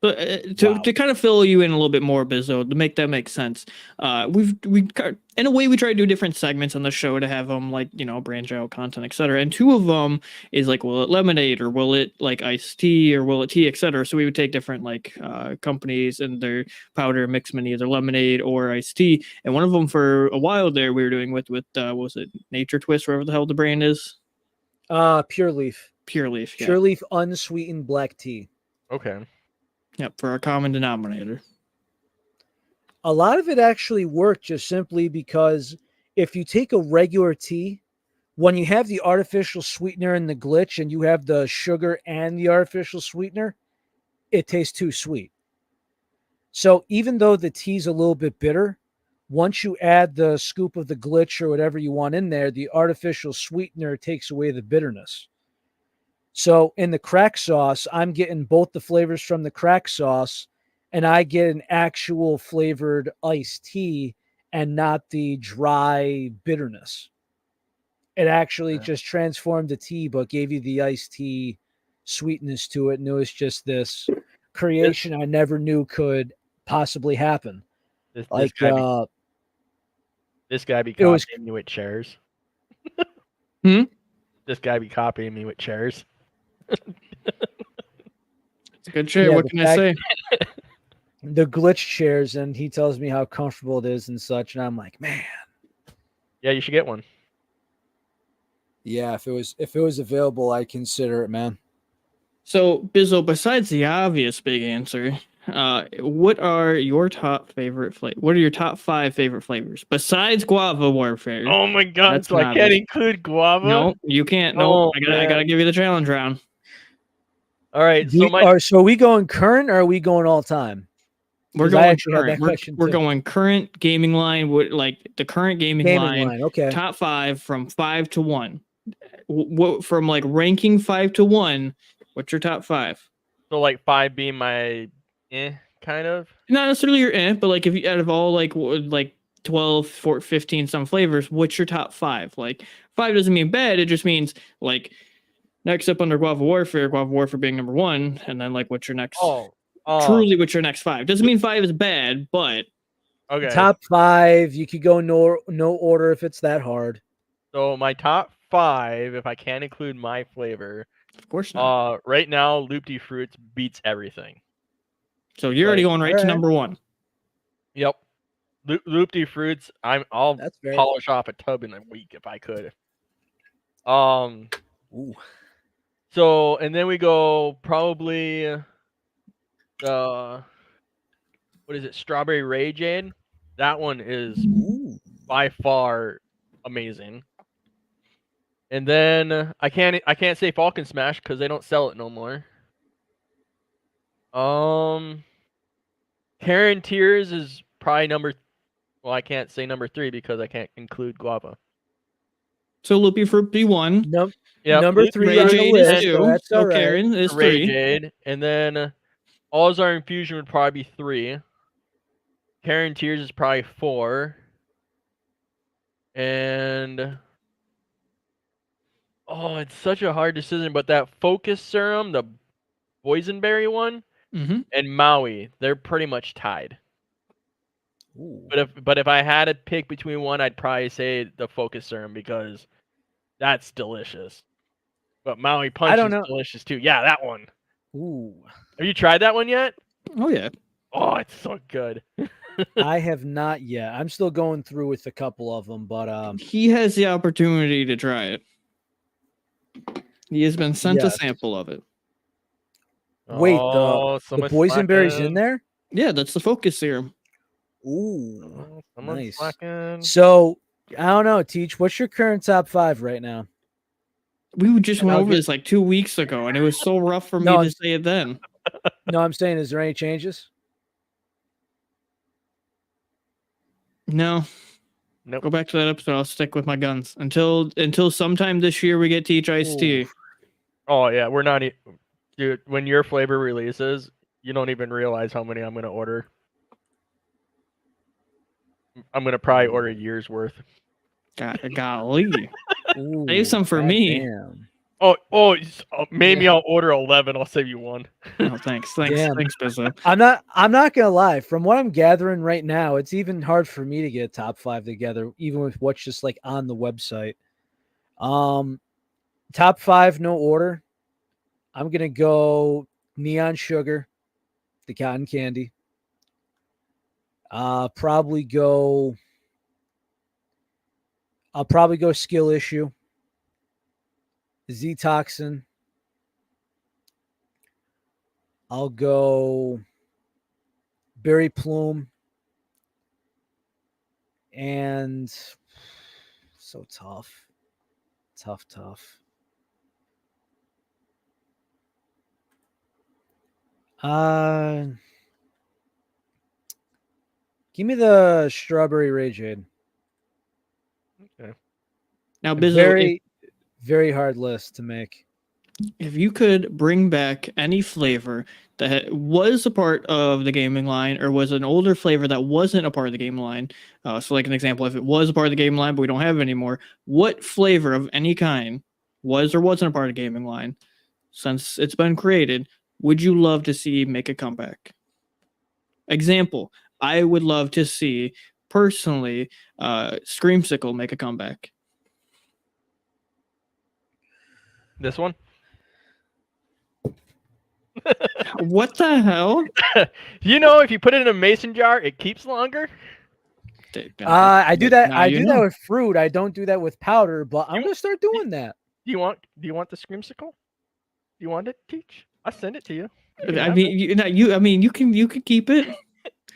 But wow. to kind of fill you in a little bit more, Bizzo, to make that make sense, in a way we try to do different segments on the show to have them branch out content, etc. And two of them is like, will it lemonade or will it like iced tea or will it tea, etc. So we would take different companies and their powder mix them in either lemonade or iced tea. And one of them for a while there we were doing with what was it, Nature Twist, whatever the hell the brand is. Pure leaf. Pure Leaf, yeah. Pure leaf unsweetened black tea. Okay. Yep, for our common denominator. A lot of it actually worked just simply because if you take a regular tea, when you have the artificial sweetener and the glitch and you have the sugar and the artificial sweetener, it tastes too sweet. So even though the tea's a little bit bitter, once you add the scoop of the glitch or whatever you want in there, the artificial sweetener takes away the bitterness. So in the crack sauce, I'm getting both the flavors from the crack sauce and I get an actual flavored iced tea and not the dry bitterness. It actually just transformed the tea, but gave you the iced tea sweetness to it. And it was just this creation I never knew could possibly happen. This Like, this guy be it was copying me with chairs. Hmm? This guy be copying me with chairs. It's a good chair. Yeah, What can I say? the glitch chairs, and he tells me how comfortable it is and such, and I'm like, man, Yeah, you should get one. yeah, if it was available, I'd consider it, man. So, Bizzo, besides the obvious big answer, what are your top favorite flavors? What are your top 5 favorite flavors besides Guava Warfare? Oh my god! That's So I not can't it. include guava. No, you can't. No, Oh, I gotta man. give you the challenge round. All right. So So are we going current or are we going all time? We're 'Cause I going actually had current. that question We're too. going current gaming line. Like the current gaming line. Okay. Top 5 from 5 to 1. What from like ranking 5 to 1? What's your top 5? So like 5 being my kind of. Not necessarily your but like if you out of all like 12, 14, 15 some flavors, what's your top 5? Like 5 doesn't mean bad, it just means like next up under Guava Warfare being number 1, and then like what's your next truly what's your next 5. Doesn't mean 5 is bad, but okay. Top 5, you could go no order if it's that hard. So my top 5, if I can't include my flavor, of course not. Right now Loopty Fruits beats everything. So you're already going right to number 1. Yep. Loopty Fruits, I'll That's fair. polish off a tub in a week if I could. Ooh. So, and then we go probably what is it? Strawberry Ray Jane. That one is by far amazing. And then I can't say Falcon Smash because they don't sell it no more. Karen Tears is probably I can't say number 3 because I can't include Guava. So Loopy Fruit B1. Nope. Yep. Number 3 Ray on the Jade list, is 2. so that's all right. Karen is Ray 3. Jade, and then All-Star Infusion would probably be 3. Karen Tears is probably 4. And it's such a hard decision, but that Focus Serum, the boysenberry one, and Maui, they're pretty much tied. Ooh. But if I had to pick between one, I'd probably say the Focus Serum because that's delicious. But Maui Punch is delicious too. Yeah, that one. Ooh. Have you tried that one yet? Oh yeah. Oh, it's so good. I have not yet. I'm still going through with a couple of them, but he has the opportunity to try it. He has been sent a sample of it. Wait, the boysenberry's in there? Yeah, that's the Focus Serum. Ooh, nice. Slacking. So I don't know, Teach. What's your current top 5 right now? We just went over this like 2 weeks ago, and it was so rough for me to say it then. No, I'm saying, is there any changes? No. Nope. Go back to that episode. I'll stick with my guns until sometime this year we get Teach Iced Tea. Oh yeah, we're not. Dude, when your flavor releases, you don't even realize how many I'm gonna order. I'm gonna probably order a year's worth. Golly. Save some for me. Damn. Maybe I'll order 11. I'll save you one. Oh, thanks, Bizzo. I'm not gonna lie. From what I'm gathering right now, it's even hard for me to get a top 5 together, even with what's just like on the website. Top 5, no order. I'm gonna go Neon Sugar, the cotton candy. I'll probably go Skill Issue, Z Toxin. I'll go Berry Plume, and so tough. Give me the Strawberry Ray Jade. Okay. Now, Bizzo, very hard list to make. If you could bring back any flavor that was a part of the gaming line, or was an older flavor that wasn't a part of the game line, so like an example, if it was a part of the game line but we don't have it anymore, what flavor of any kind was or wasn't a part of the gaming line, since it's been created, would you love to see make a comeback? Example, I would love to see, personally, Screamsicle make a comeback. This one? What the hell? If you put it in a mason jar, it keeps longer? I do that. I do that with fruit. I don't do that with powder, but I'm gonna start doing that. Do you want the Screamsicle? Do you want it, Teach? I'll send it to you. You can keep it.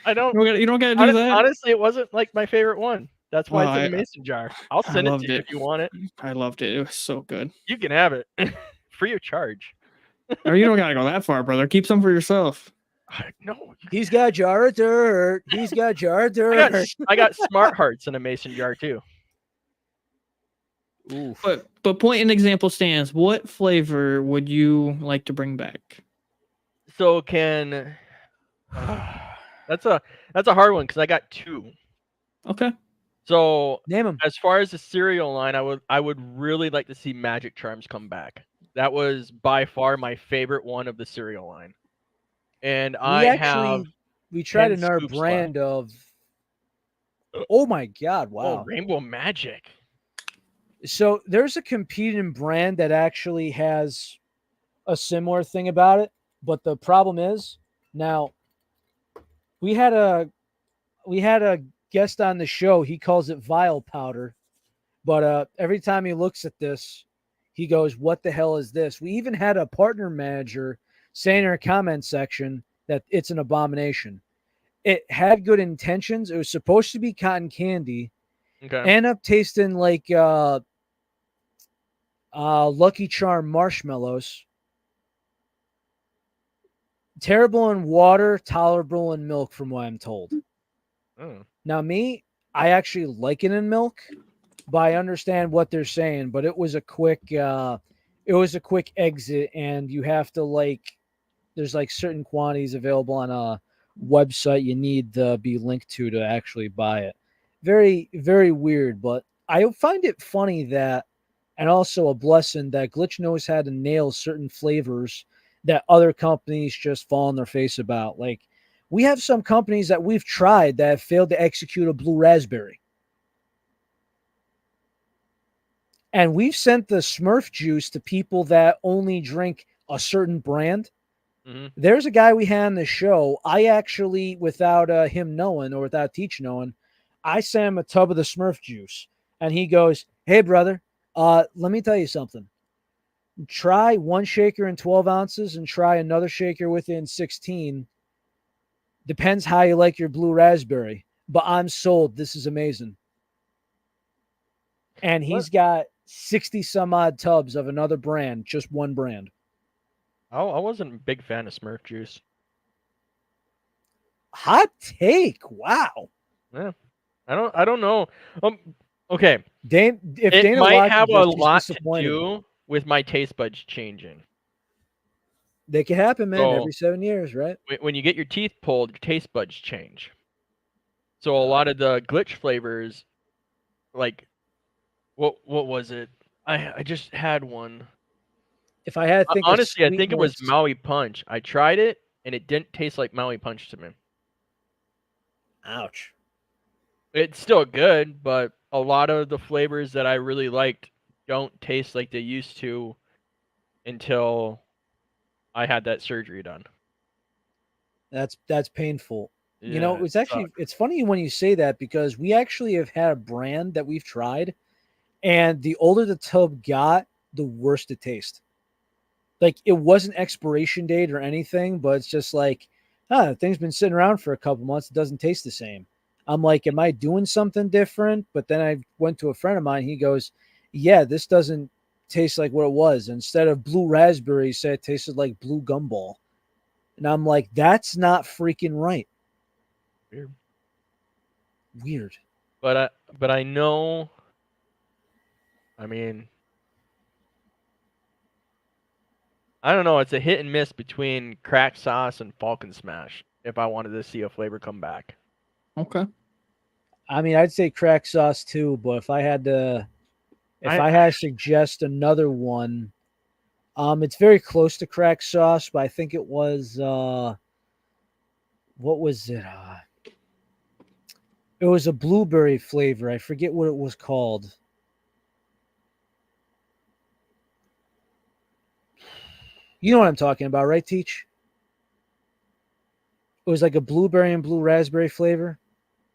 I don't. You don't gotta do that. Honestly, it wasn't like my favorite one. That's why it's in a mason jar. I'll send it to you if you want it. I loved it. It was so good. You can have it free of charge. Or you don't gotta go that far, brother. Keep some for yourself. No, he's got a jar of dirt. He's got a jar of dirt. I got Smart Hearts in a mason jar too. Oof. But point and example stands. What flavor would you like to bring back? So can That's a hard one because I got 2. Okay. So Name them. as far as the cereal line, I would really like to see Magic Charms come back. That was by far my favorite one of the cereal line. And I have We tried 10 another scoops left. brand of. Oh my God! Oh, Wow. Rainbow Magic. So there's a competing brand that actually has a similar thing about it, but the problem is now we had a guest on the show. He calls it Vile Powder, but every time he looks at this, he goes, "What the hell is this?" We even had a partner manager saying in our comment section that it's an abomination. It had good intentions. It was supposed to be cotton candy. Okay. End up tasting like Lucky Charm marshmallows. Terrible in water, tolerable in milk, from what I'm told. Oh. Now, me, I actually like it in milk, but I understand what they're saying. But it was a quick exit, and you have to there's certain quantities available on a website you need to be linked to actually buy it. Very, very weird, but I find it funny that, and also a blessing that Glytch knows how to nail certain flavors that other companies just fall on their face about. Like, we have some companies that we've tried that have failed to execute a blue raspberry. And we've sent the Smurf juice to people that only drink a certain brand. Mm-hmm. There's a guy we had on the show. I actually, without him knowing or without Teach knowing, I sent him a tub of the Smurf juice. And he goes, "Hey, brother, let me tell you something. Try one shaker in 12 ounces and try another shaker within 16. Depends how you like your blue raspberry. But I'm sold. This is amazing." And he's got 60 some odd tubs of another brand, just one brand. I wasn't a big fan of Smurf juice. Hot take. Wow. Yeah. I don't know. Okay. If It Dana might watches have this, a he's lot to disappointed. do with my taste buds changing. They can happen, man, So, every 7 years, right? When you get your teeth pulled, your taste buds change. So a lot of the Glytch flavors, like what was it? I just had one. If I had to think of Honestly, I sweet think it was ones, Maui Punch. I tried it and it didn't taste like Maui Punch to me. ouch. It's still good, but a lot of the flavors that I really liked don't taste like they used to until I had that surgery done. That's painful. Yeah, It's funny when you say that because we actually have had a brand that we've tried, and the older the tub got, the worse it tastes. Like, it wasn't expiration date or anything, but it's just like, the thing's been sitting around for a couple months. It doesn't taste the same. I'm like, am I doing something different? But then I went to a friend of mine. He goes, yeah, this doesn't taste like what it was. Instead of blue raspberry, he said it tasted like blue gumball. And I'm like, that's not freaking right. Weird. But I know. I mean, I don't know. It's a hit and miss between crack sauce and Falcon Smash. If I wanted to see a flavor come back. Okay. I mean, I'd say crack sauce too, but if I had to suggest another one, it's very close to crack sauce, but I think it was what was it? It was a blueberry flavor. I forget what it was called. You know what I'm talking about, right, Teach? It was like a blueberry and blue raspberry flavor.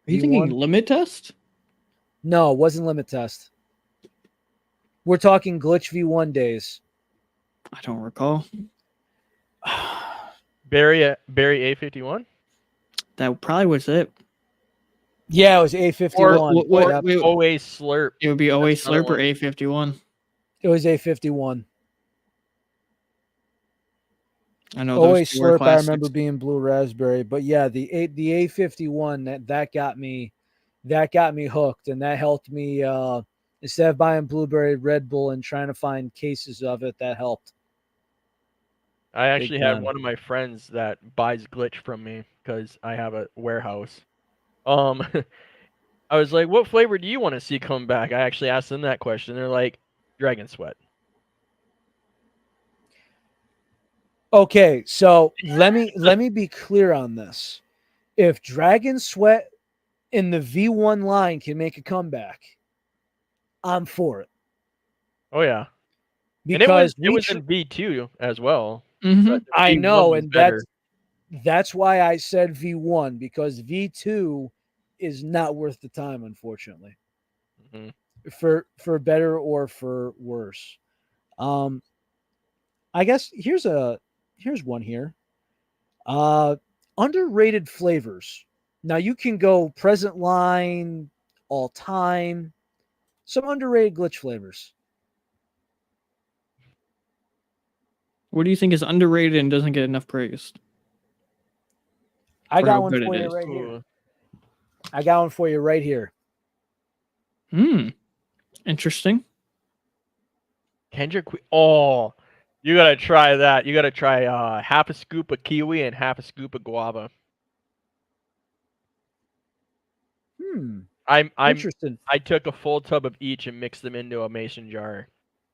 Are you thinking Limit Test? No, it wasn't Limit Test. We're talking Glytch V1 days. I don't recall. Berry A51? That probably was it. Yeah, it was A51. Or Yep. OA Slurp. It would be OA Slurp or A51. It was A51. I know OA those two were Slurp, I classics. remember being blue raspberry, but yeah, the A51 that got me hooked, and that helped me. Instead of buying blueberry Red Bull and trying to find cases of it, that helped. I actually had one of my friends that buys Glytch from me, because I have a warehouse. Um, I was like, "What flavor do you want to see come back?" I actually asked them that question. They're like, "Dragon Sweat." Okay, so let me be clear on this. If Dragon Sweat in the V1 line can make a comeback, I'm for it. Oh yeah, and Because it was in V2 as well. Mm-hmm. But the I V1 know, was and better. that's why I said V1, because V2 is not worth the time, unfortunately, Hmm. for better or for worse. Um, I guess here's one here. Uh, Underrated flavors. Now you can go present line, all time. Some underrated glitch flavors. What do you think is underrated and doesn't get enough praise I for how got one good it for you is? right here. I got one for you right here. Hmm. Interesting. Kendrick, oh, you gotta try that. You gotta try half a scoop of kiwi and half a scoop of guava. Hmm. I'm Interesting. I took a full tub of each and mixed them into a mason jar,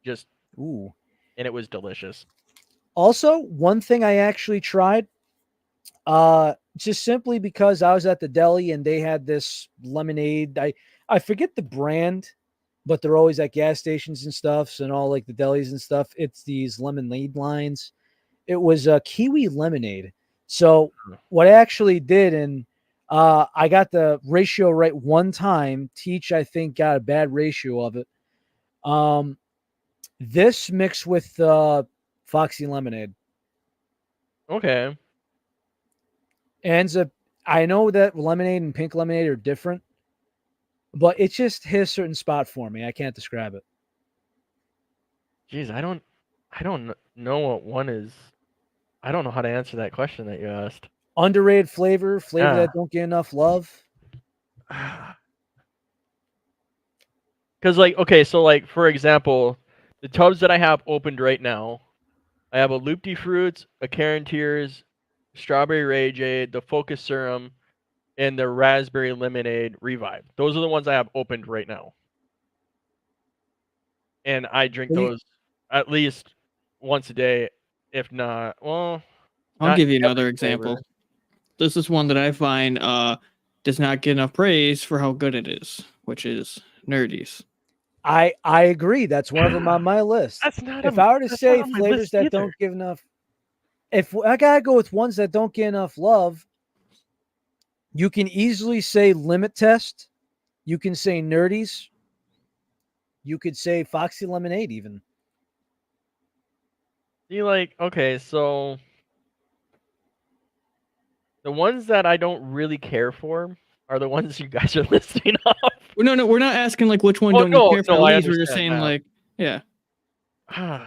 just Ooh. and it was delicious. Also, one thing I actually tried, just simply because I was at the deli and they had this lemonade. I forget the brand, but they're always at gas stations and stuff, and all like the delis and stuff. It's these lemonade lines. It was a kiwi lemonade. So what I actually did, and I got the ratio right one time. Teach, I think, got a bad ratio of it. Um, this mixed with Foxy lemonade Okay. ends up. I know that lemonade and pink lemonade are different, but it just hit a certain spot for me. I can't describe it. Jeez, I don't know what one is. I don't know how to answer that question that you asked. Underrated flavor Yeah. that don't get enough love. Cause like okay, so like for example, the tubs that I have opened right now, I have a Loopty Fruits, a Karen Tears, Strawberry Rageade, the Focus Serum, and the Raspberry Lemonade Revive. Those are the ones I have opened right now. And I drink Well, those at least once a day, if not, well, I'll not give you every another flavor. example. This is one that I find does not get enough praise for how good it is, which is Nerdies. I agree. That's one of them on my list. That's not If on. I were to That's not say on my flavors list that either. don't give enough, if I gotta go with ones that don't get enough love, you can easily say Limit Test. You can say Nerdies. You could say Foxy Lemonade, even. You like okay, so the ones that I don't really care for are the ones you guys are listing off. Well, no, we're not asking like which one Oh don't you no, care for no, I least. We're just understand saying that. like, yeah,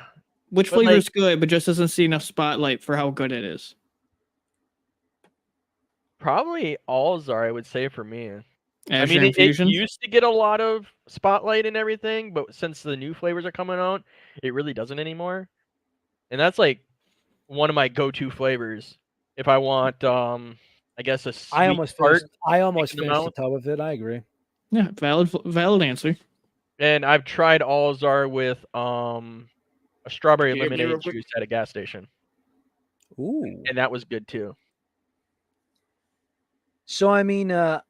which But flavor like is good, but just doesn't see enough spotlight for how good it is. probably alls are, I would say for me. I Azure mean, it Infusion. used to get a lot of spotlight and everything, but since the new flavors are coming out, it really doesn't anymore. And that's like one of my go-to flavors if I want, I guess a sweet tart I kick almost in the finished the mouth. tub of it. I agree. Yeah, valid answer. And I've tried Alzar with a strawberry Give me real lemonade quick. juice at a gas station, Ooh. and that was good too. So I mean, are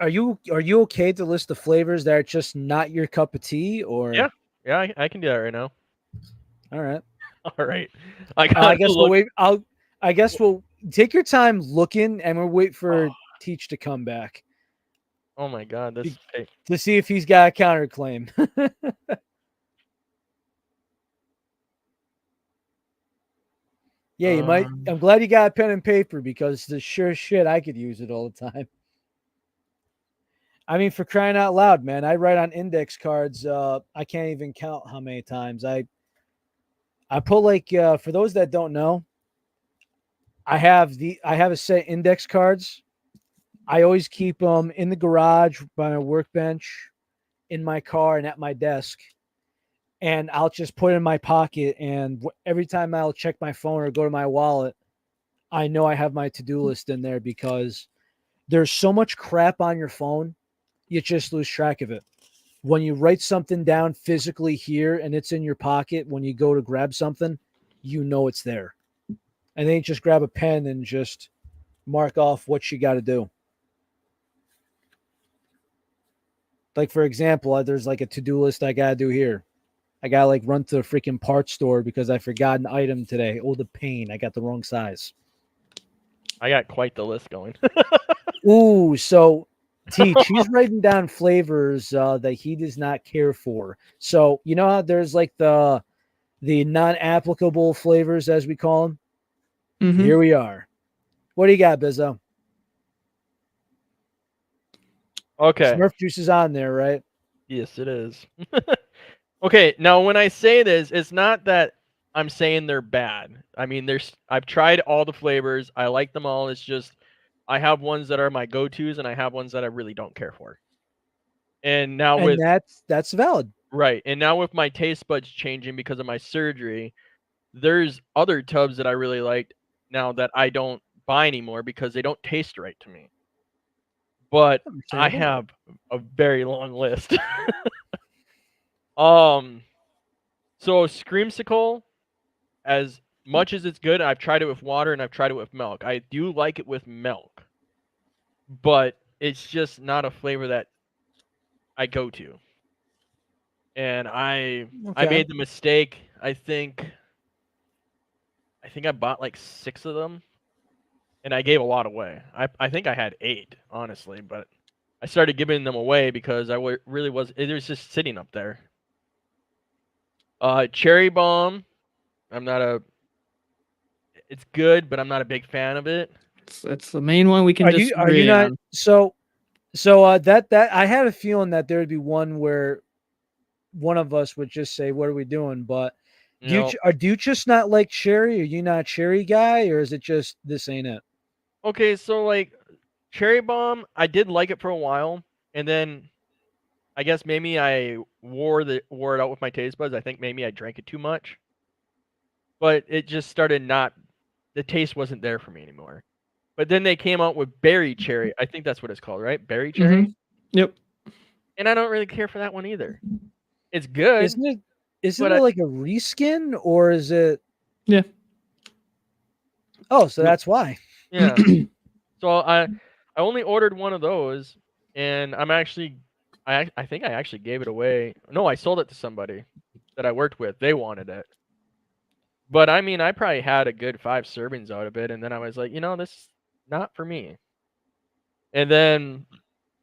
you okay to list the flavors that are just not your cup of tea, Yeah, or yeah, I can do that right now. all right? All right, I I gotta guess we'll look. wait. I guess we'll take your time looking, and we'll wait Oh, for Teach to come back oh my god, to, this. to see if he's got a counterclaim. Yeah, you might. Um, I'm glad you got a pen and paper, because the sure shit I could use it all the time. I mean, for crying out loud, man! I write on index cards. I can't even count how many times I put like for those that don't know, I have a set index cards. I always keep them in the garage by my workbench, in my car, and at my desk. And I'll just put it in my pocket. And every time I'll check my phone or go to my wallet, I know I have my to-do list in there because there's so much crap on your phone, you just lose track of it. When you write something down physically here and it's in your pocket, when you go to grab something, you know it's there. And then you just grab a pen and just mark off what you got to do. Like, for example, there's like a to-do list I got to do here. I got to like run to the freaking parts store because I forgot an item today. Oh, the pain. I got the wrong size. I got quite the list going. Ooh, so Teach, he's writing down flavors that he does not care for. So, you know how there's like the non-applicable flavors, as we call them? Mm-hmm. Here we are. What do you got, Bizzo? Okay. Smurf juice is on there, right? Yes, it is. Okay, now when I say this, it's not that I'm saying they're bad. I mean, I've tried all the flavors. I like them all. It's just I have ones that are my go-tos and I have ones that I really don't care for. And now And with that's valid. right, and now with my taste buds changing because of my surgery, there's other tubs that I really liked now that I don't buy anymore because they don't taste right to me. But I Understandable. have a very long list. So Screamsicle, as much as it's good, I've tried it with water and I've tried it with milk. I do like it with milk, but it's just not a flavor that I go to. And I Okay. made the mistake. I think I bought like 6 of them, and I gave a lot away. I think I had 8, honestly, but I started giving them away because really was it was just sitting up there. Cherry Bomb, it's good, but I'm not a big fan of it. That's the main one we can Are you disagree not on. so that I had a feeling that there would be one where one of us would just say, "What are we doing?" But You know, do you just not like cherry? Are you not a cherry guy, or is it just this ain't it? okay, so like Cherry Bomb, I did like it for a while, and then I guess maybe I wore it out with my taste buds. I think maybe I drank it too much, but it just started not. The taste wasn't there for me anymore. But then they came out with berry cherry. I think that's what it's called, right? Berry cherry. Mm-hmm. Yep. And I don't really care for that one either. It's good, Isn't but it like a reskin, or is it? Yeah. Oh, so that's why. yeah. So I only ordered one of those, and I think I actually gave it away. No, I sold it to somebody that I worked with. They wanted it. But I mean, I probably had a good 5 servings out of it, and then I was like, this is not for me. And then,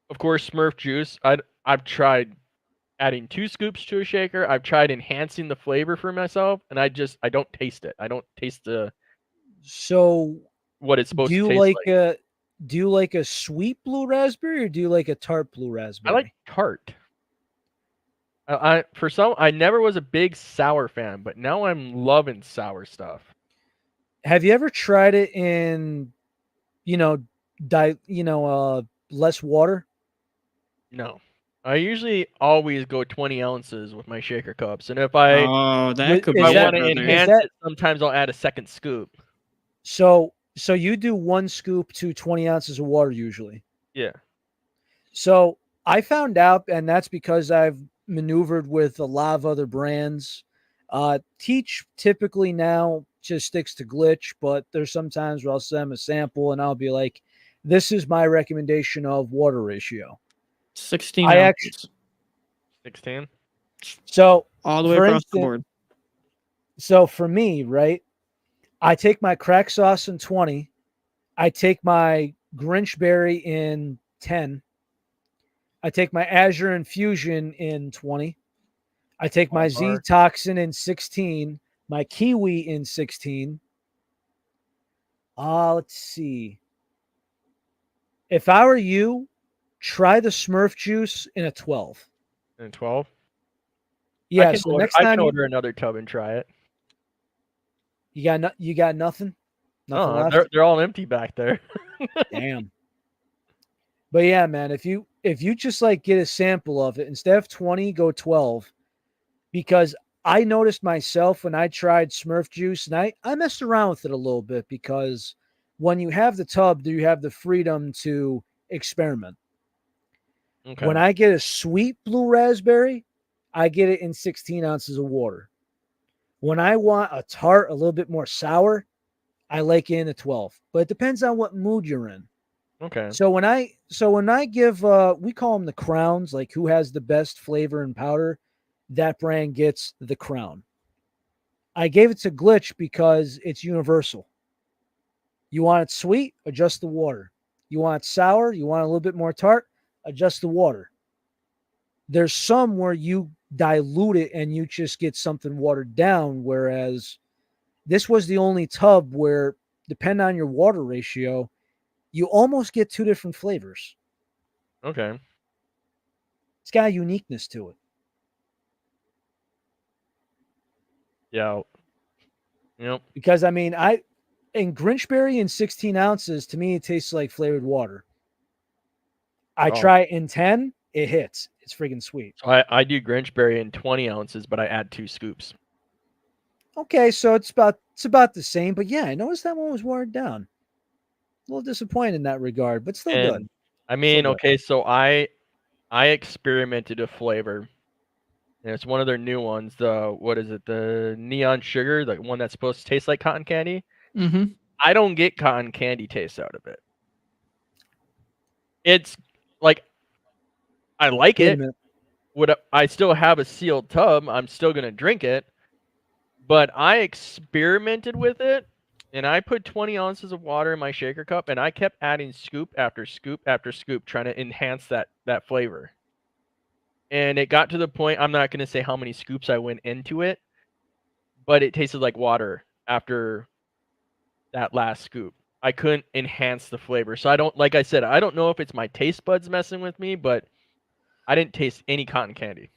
of course, Smurf juice. I've tried adding 2 scoops to a shaker. I've tried enhancing the flavor for myself, and I don't taste it. I don't taste So, what it's supposed do to you taste like like. a sweet blue raspberry, or do you like a tart blue I like raspberry? tart. I never was a big sour fan, but now I'm loving sour stuff. Have you ever tried it in, you know, less water? No. I usually always go 20 ounces with my shaker cups, and if I Oh, that could Is be that it, want to brother. is enhance that it, sometimes I'll add a second scoop. so? So you do 1 scoop to 20 ounces of water usually. Yeah. So I found out, and that's because I've maneuvered with a lot of other brands. Teach typically now just sticks to Glytch, but there's sometimes where I'll send them a sample and I'll be like, "This is my recommendation of water ratio." 16 I actually ounces. 16. so All the way for across the instance, board. so for me, right? I take my crack sauce in 20. I take my Grinch berry in 10. I take my Azure infusion in 20. I take my On Z bar. toxin in 16, my kiwi in 16. Let's see. If I were you, try the Smurf juice in a 12. And 12. Yeah, so next I can time order another tub and try it. you got nothing? Nothing Oh, left? they're all empty back there. Damn. But yeah, man, if you just like get a sample of it, instead of 20, go 12. Because I noticed myself when I tried Smurf juice, and I messed around with it a little bit because When you have the tub, you have the freedom to experiment. Okay. When I get a sweet blue raspberry, I get it in 16 ounces of water. When I want a tart, a little bit more sour, I like it in a 12. But it depends on what mood you're in. Okay. So when I give we call them the crowns, like who has the best flavor and powder, that brand gets the crown. I gave it to Glytch because it's universal. You want it sweet, adjust the water. You want it sour, you want a little bit more tart, adjust the water. There's some where you dilute it and you just get something watered down, whereas this was the only tub where, depending on your water ratio, you almost get two different flavors. Okay. It's got a uniqueness to it. Yeah. Yep. Because I mean, in Grinchberry in 16 ounces, to me, it tastes like flavored water. I Oh. try it in 10, it hits. It's freaking sweet. So I do Grinchberry in 20 ounces, but I add 2 scoops. Okay, so it's about the same, but yeah, I noticed that one was watered down. A little disappointed in that regard, but still good. And I Still mean, good. okay, so I experimented a flavor. And it's one of their new ones. The what is it? The neon sugar, the one that's supposed to taste like cotton candy. Mm-hmm. I don't get cotton candy taste out of it. It's like I like Wait a it. minute. Would I still have a sealed tub? I'm still gonna drink it. But I experimented with it, and I put 20 ounces of water in my shaker cup, and I kept adding scoop after scoop after scoop, trying to enhance that flavor. And it got to the point, I'm not gonna say how many scoops I went into it, but it tasted like water after that last scoop. I couldn't enhance the flavor. So like I said, I don't know if it's my taste buds messing with me, but I didn't taste any cotton candy.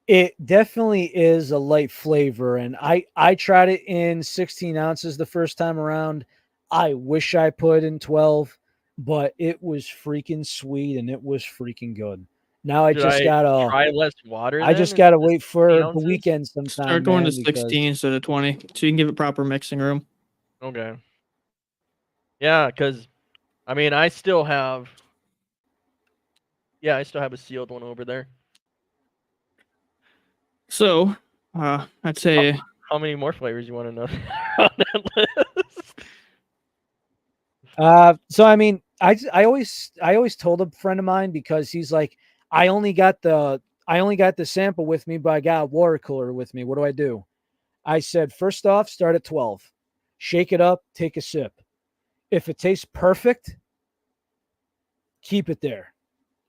It definitely is a light flavor, and I tried it in 16 ounces the first time around. I wish I put in 12, but it was freaking sweet and it was freaking good. Now Should I try less water I then just instead gotta of wait 16 for the ounces? weekend Start sometime, going to man, 16 because instead of 20, so you can give it proper mixing room. Okay. Yeah, because I mean, I still have a sealed one over there. So, I'd say How many more flavors you want to know on that list? so I mean, I always told a friend of mine, because he's like, I only got the sample with me, but I got a water cooler with me. What do I do? I said, first off, start at 12. Shake it up, take a sip. If it tastes perfect, keep it there.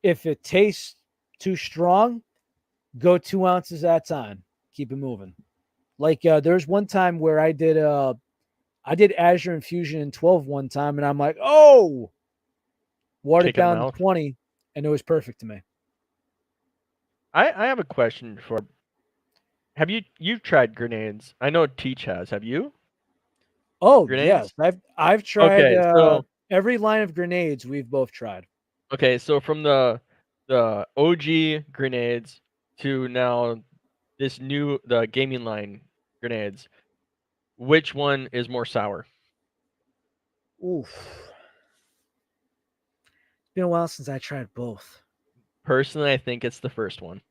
If it tastes too strong, go 2 ounces at a time. Keep it moving. Like there's one time where I did Azure Infusion in 12 one time, and I'm like, oh, watered Kick in the down to mouth. 20, and it was perfect to me. I have a question for. Have you've tried grenades? I know Teach has. Have you? Oh yes, Grenades? I've tried Okay, so every line of grenades. We've both tried. from the OG grenades to now the gaming line grenades, which one is more sour? Oof, it's been a while since I tried both. Personally, I think it's the first one.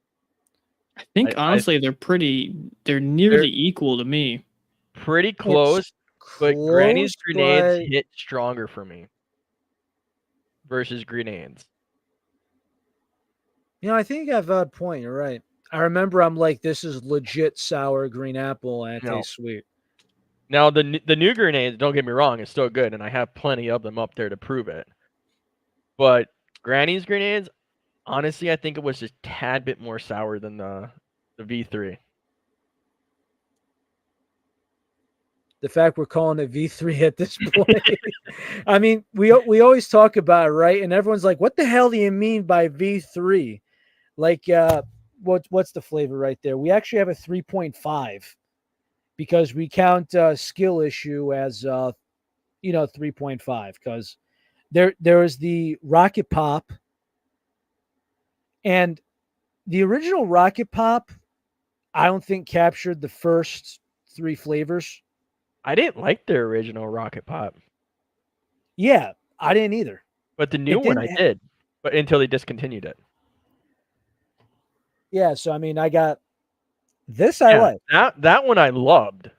I think I honestly they're they're nearly equal to me. pretty It's close, but Granny's close, grenades but hit stronger for me versus grenades. I think you got a valid point. You're right. I remember I'm like, this is legit sour green apple, and it No. tastes sweet. Now the new grenades, don't get me wrong, is still good, and I have plenty of them up there to prove it. But Granny's grenades, honestly, I think it was just a tad bit more sour than the V3. The fact we're calling it V3 at this point. I mean, we always talk about it, right? And everyone's like, "What the hell do you mean by V3?" Like, what's the flavor right there? We actually have a 3.5 because we count skill issue as 3.5, because there is the Rocket Pop, and the original Rocket Pop, I don't think captured the first three flavors. I didn't like their original Rocket Pop, Yeah, I didn't either. but the new It one didn't. I did, but until they discontinued it. Yeah, so I mean, I got this. I Yeah, like. that one I loved.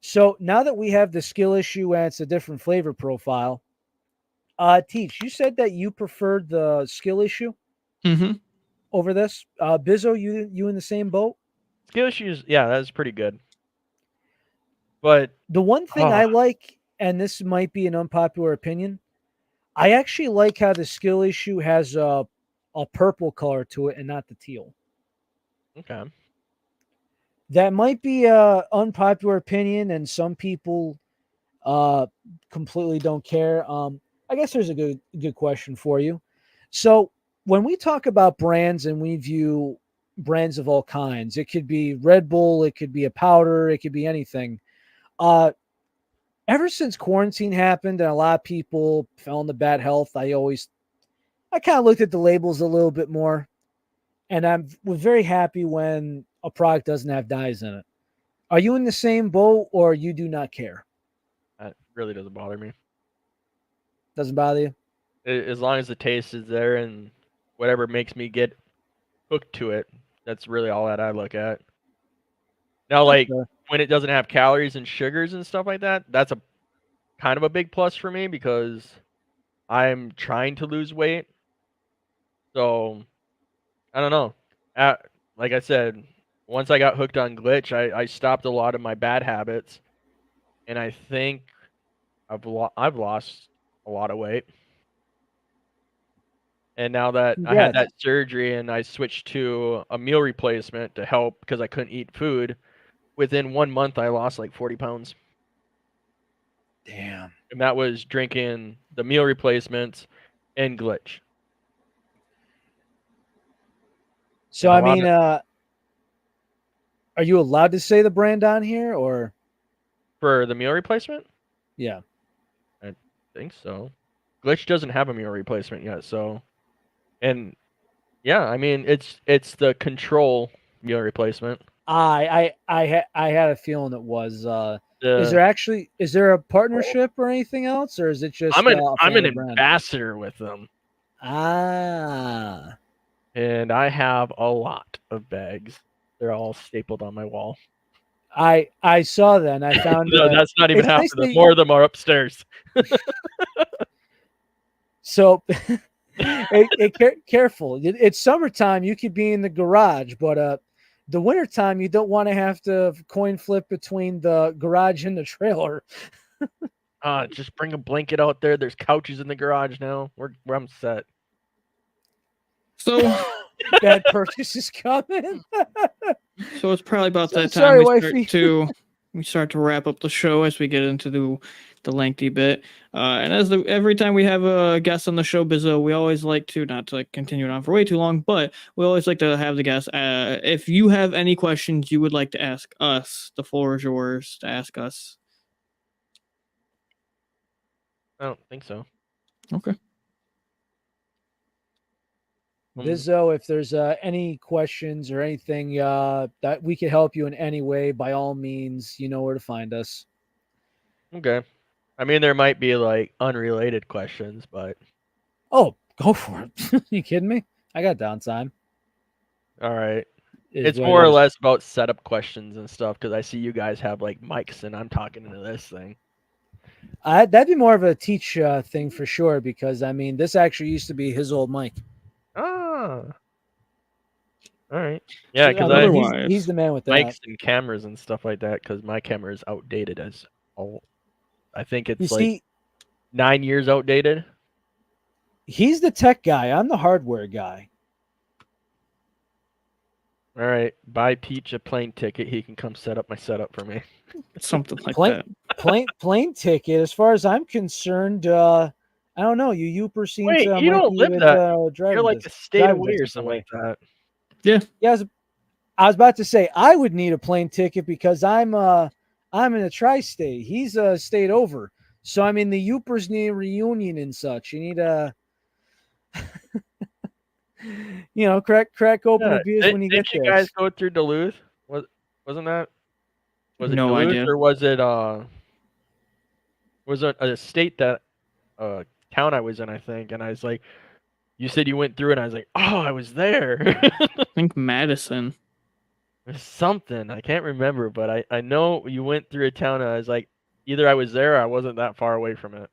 So now that we have the skill issue and it's a different flavor profile, Teach, you said that you preferred the skill issue Mm-hmm. over this. Bizzo, you in the same boat? Skill issues, yeah, that's pretty good. But The one thing oh, I like, and this might be an unpopular opinion, I actually like how the skill issue has a purple color to it and not the teal. okay. That might be a unpopular opinion, and some people uh completely don't care. I guess there's a good question for you. So when we talk about brands and we view brands of all kinds, it could be Red Bull, it could be a powder, it could be anything. Uh Ever since quarantine happened and a lot of people fell into bad health, I kind of looked at the labels a little bit more, and was very happy when a product doesn't have dyes in it. Are you in the same boat, or you do not care? That really doesn't bother me. Doesn't bother you? As long as the taste is there and whatever makes me get hooked to it, that's really all that I look at. Now, like Okay. when it doesn't have calories and sugars and stuff like that, that's a kind of a big plus for me because I'm trying to lose weight. So I don't know. At, like I said, once I got hooked on Glytch, I stopped a lot of my bad habits, and I think I've lost a lot of weight. And now that I had Congrats. that surgery and I switched to a meal replacement to help because I couldn't eat food, within 1 month I lost like 40 pounds. Damn. And that was drinking the meal replacements and Glytch. So And a I lot mean, of are you allowed to say the brand on here, or for the meal replacement, yeah? I think so. Glitch doesn't have a meal replacement yet, so and yeah, I mean it's the control meal replacement. I had a feeling it was. The Is there a partnership or anything else, or is it just a I'm fan of an the brand? ambassador with them, Ah, and I have a lot of bags. They're all stapled on my wall. I saw that. And I found No, that's not even it's half nice of them. that More of them are upstairs. so. Careful. It's summertime. You could be in the garage, but the wintertime you don't want to have to coin flip between the garage and the trailer. Just bring a blanket out there. There's couches in the garage now. I'm set. So, Bad purchase is coming. so it's probably about that time Sorry, wifey. we start to wrap up the show as we get into the lengthy bit. And every time we have a guest on the show, Bizzo, we always like to not to like continue it on for way too long, but we always like to have the guest. If you have any questions you would like to ask us, the floor is yours to ask us. I don't think so. Okay. Bizzo, if there's any questions or anything that we could help you in any way, by all means, you know where to find us. Okay. I mean, there might be like unrelated questions, but Oh, go for it. You kidding me? I got downtime. all right. Is It's what more it or is. less about setup questions and stuff because I see you guys have like mics and I'm talking into this thing. That'd be more of a Teach thing for sure, because I mean, this actually used to be his old mic. Ah, all right. Yeah, So I because mean, I he's the man with that. mics and cameras and stuff like that because my camera is outdated as all. I think You it's like see, 9 years outdated. he's the tech guy. I'm the hardware guy. All right, buy Teach a plane ticket. He can come set up my setup for me. Something like Plane, that. plane ticket. As far as I'm concerned, I don't know. You Youper seem Wait, to you might don't be live with that. You're like a state driving away or distance something away. like that. Yeah. Yeah, I was about to say I would need a plane ticket because I'm in a tri-state. He's a state over. So I mean the Youpers need a reunion and such. You need a crack open Yeah, the beers did when you didn't get you there. guys go through Duluth? Wasn't that? Was it No Duluth idea. or was it a state that town I was in, I think, and I was like, you said you went through it, and I was like, oh, I was there. I think Madison. There's something I can't remember, but I know you went through a town, and I was like, either I was there or I wasn't that far away from it.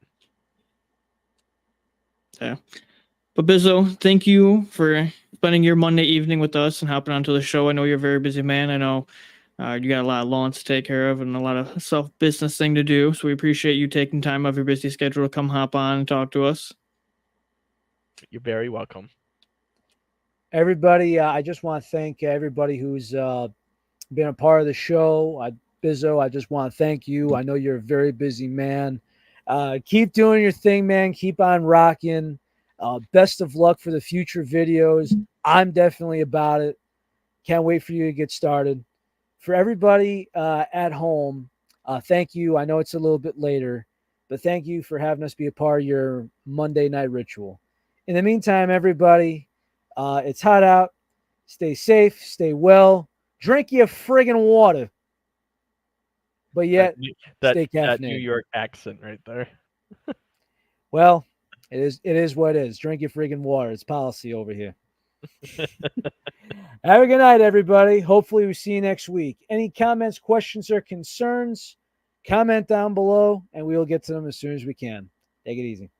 Yeah. But Bizzo, thank you for spending your Monday evening with us and hopping onto the show. I know you're a very busy man. I know you got a lot of lawns to take care of and a lot of self-business thing to do. So we appreciate you taking time out of your busy schedule to come hop on and talk to us. You're very welcome. Everybody, I just want to thank everybody who's been a part of the show. Bizzo, I just want to thank you. I know you're a very busy man. Keep doing your thing, man. Keep on rocking. Best of luck for the future videos. I'm definitely about it. Can't wait for you to get started. For everybody at home, thank you. I know it's a little bit later, but thank you for having us be a part of your Monday night ritual. In the meantime, everybody, it's hot out. Stay safe, stay well, drink your friggin' water, but yet stay That New caffeinated. York accent right there. Well, it is what it is. Drink your friggin' water. It's policy over here. Have a good night, everybody. Hopefully we see you next week. Any comments, questions, or concerns, comment down below, and we will get to them as soon as we can. Take it easy.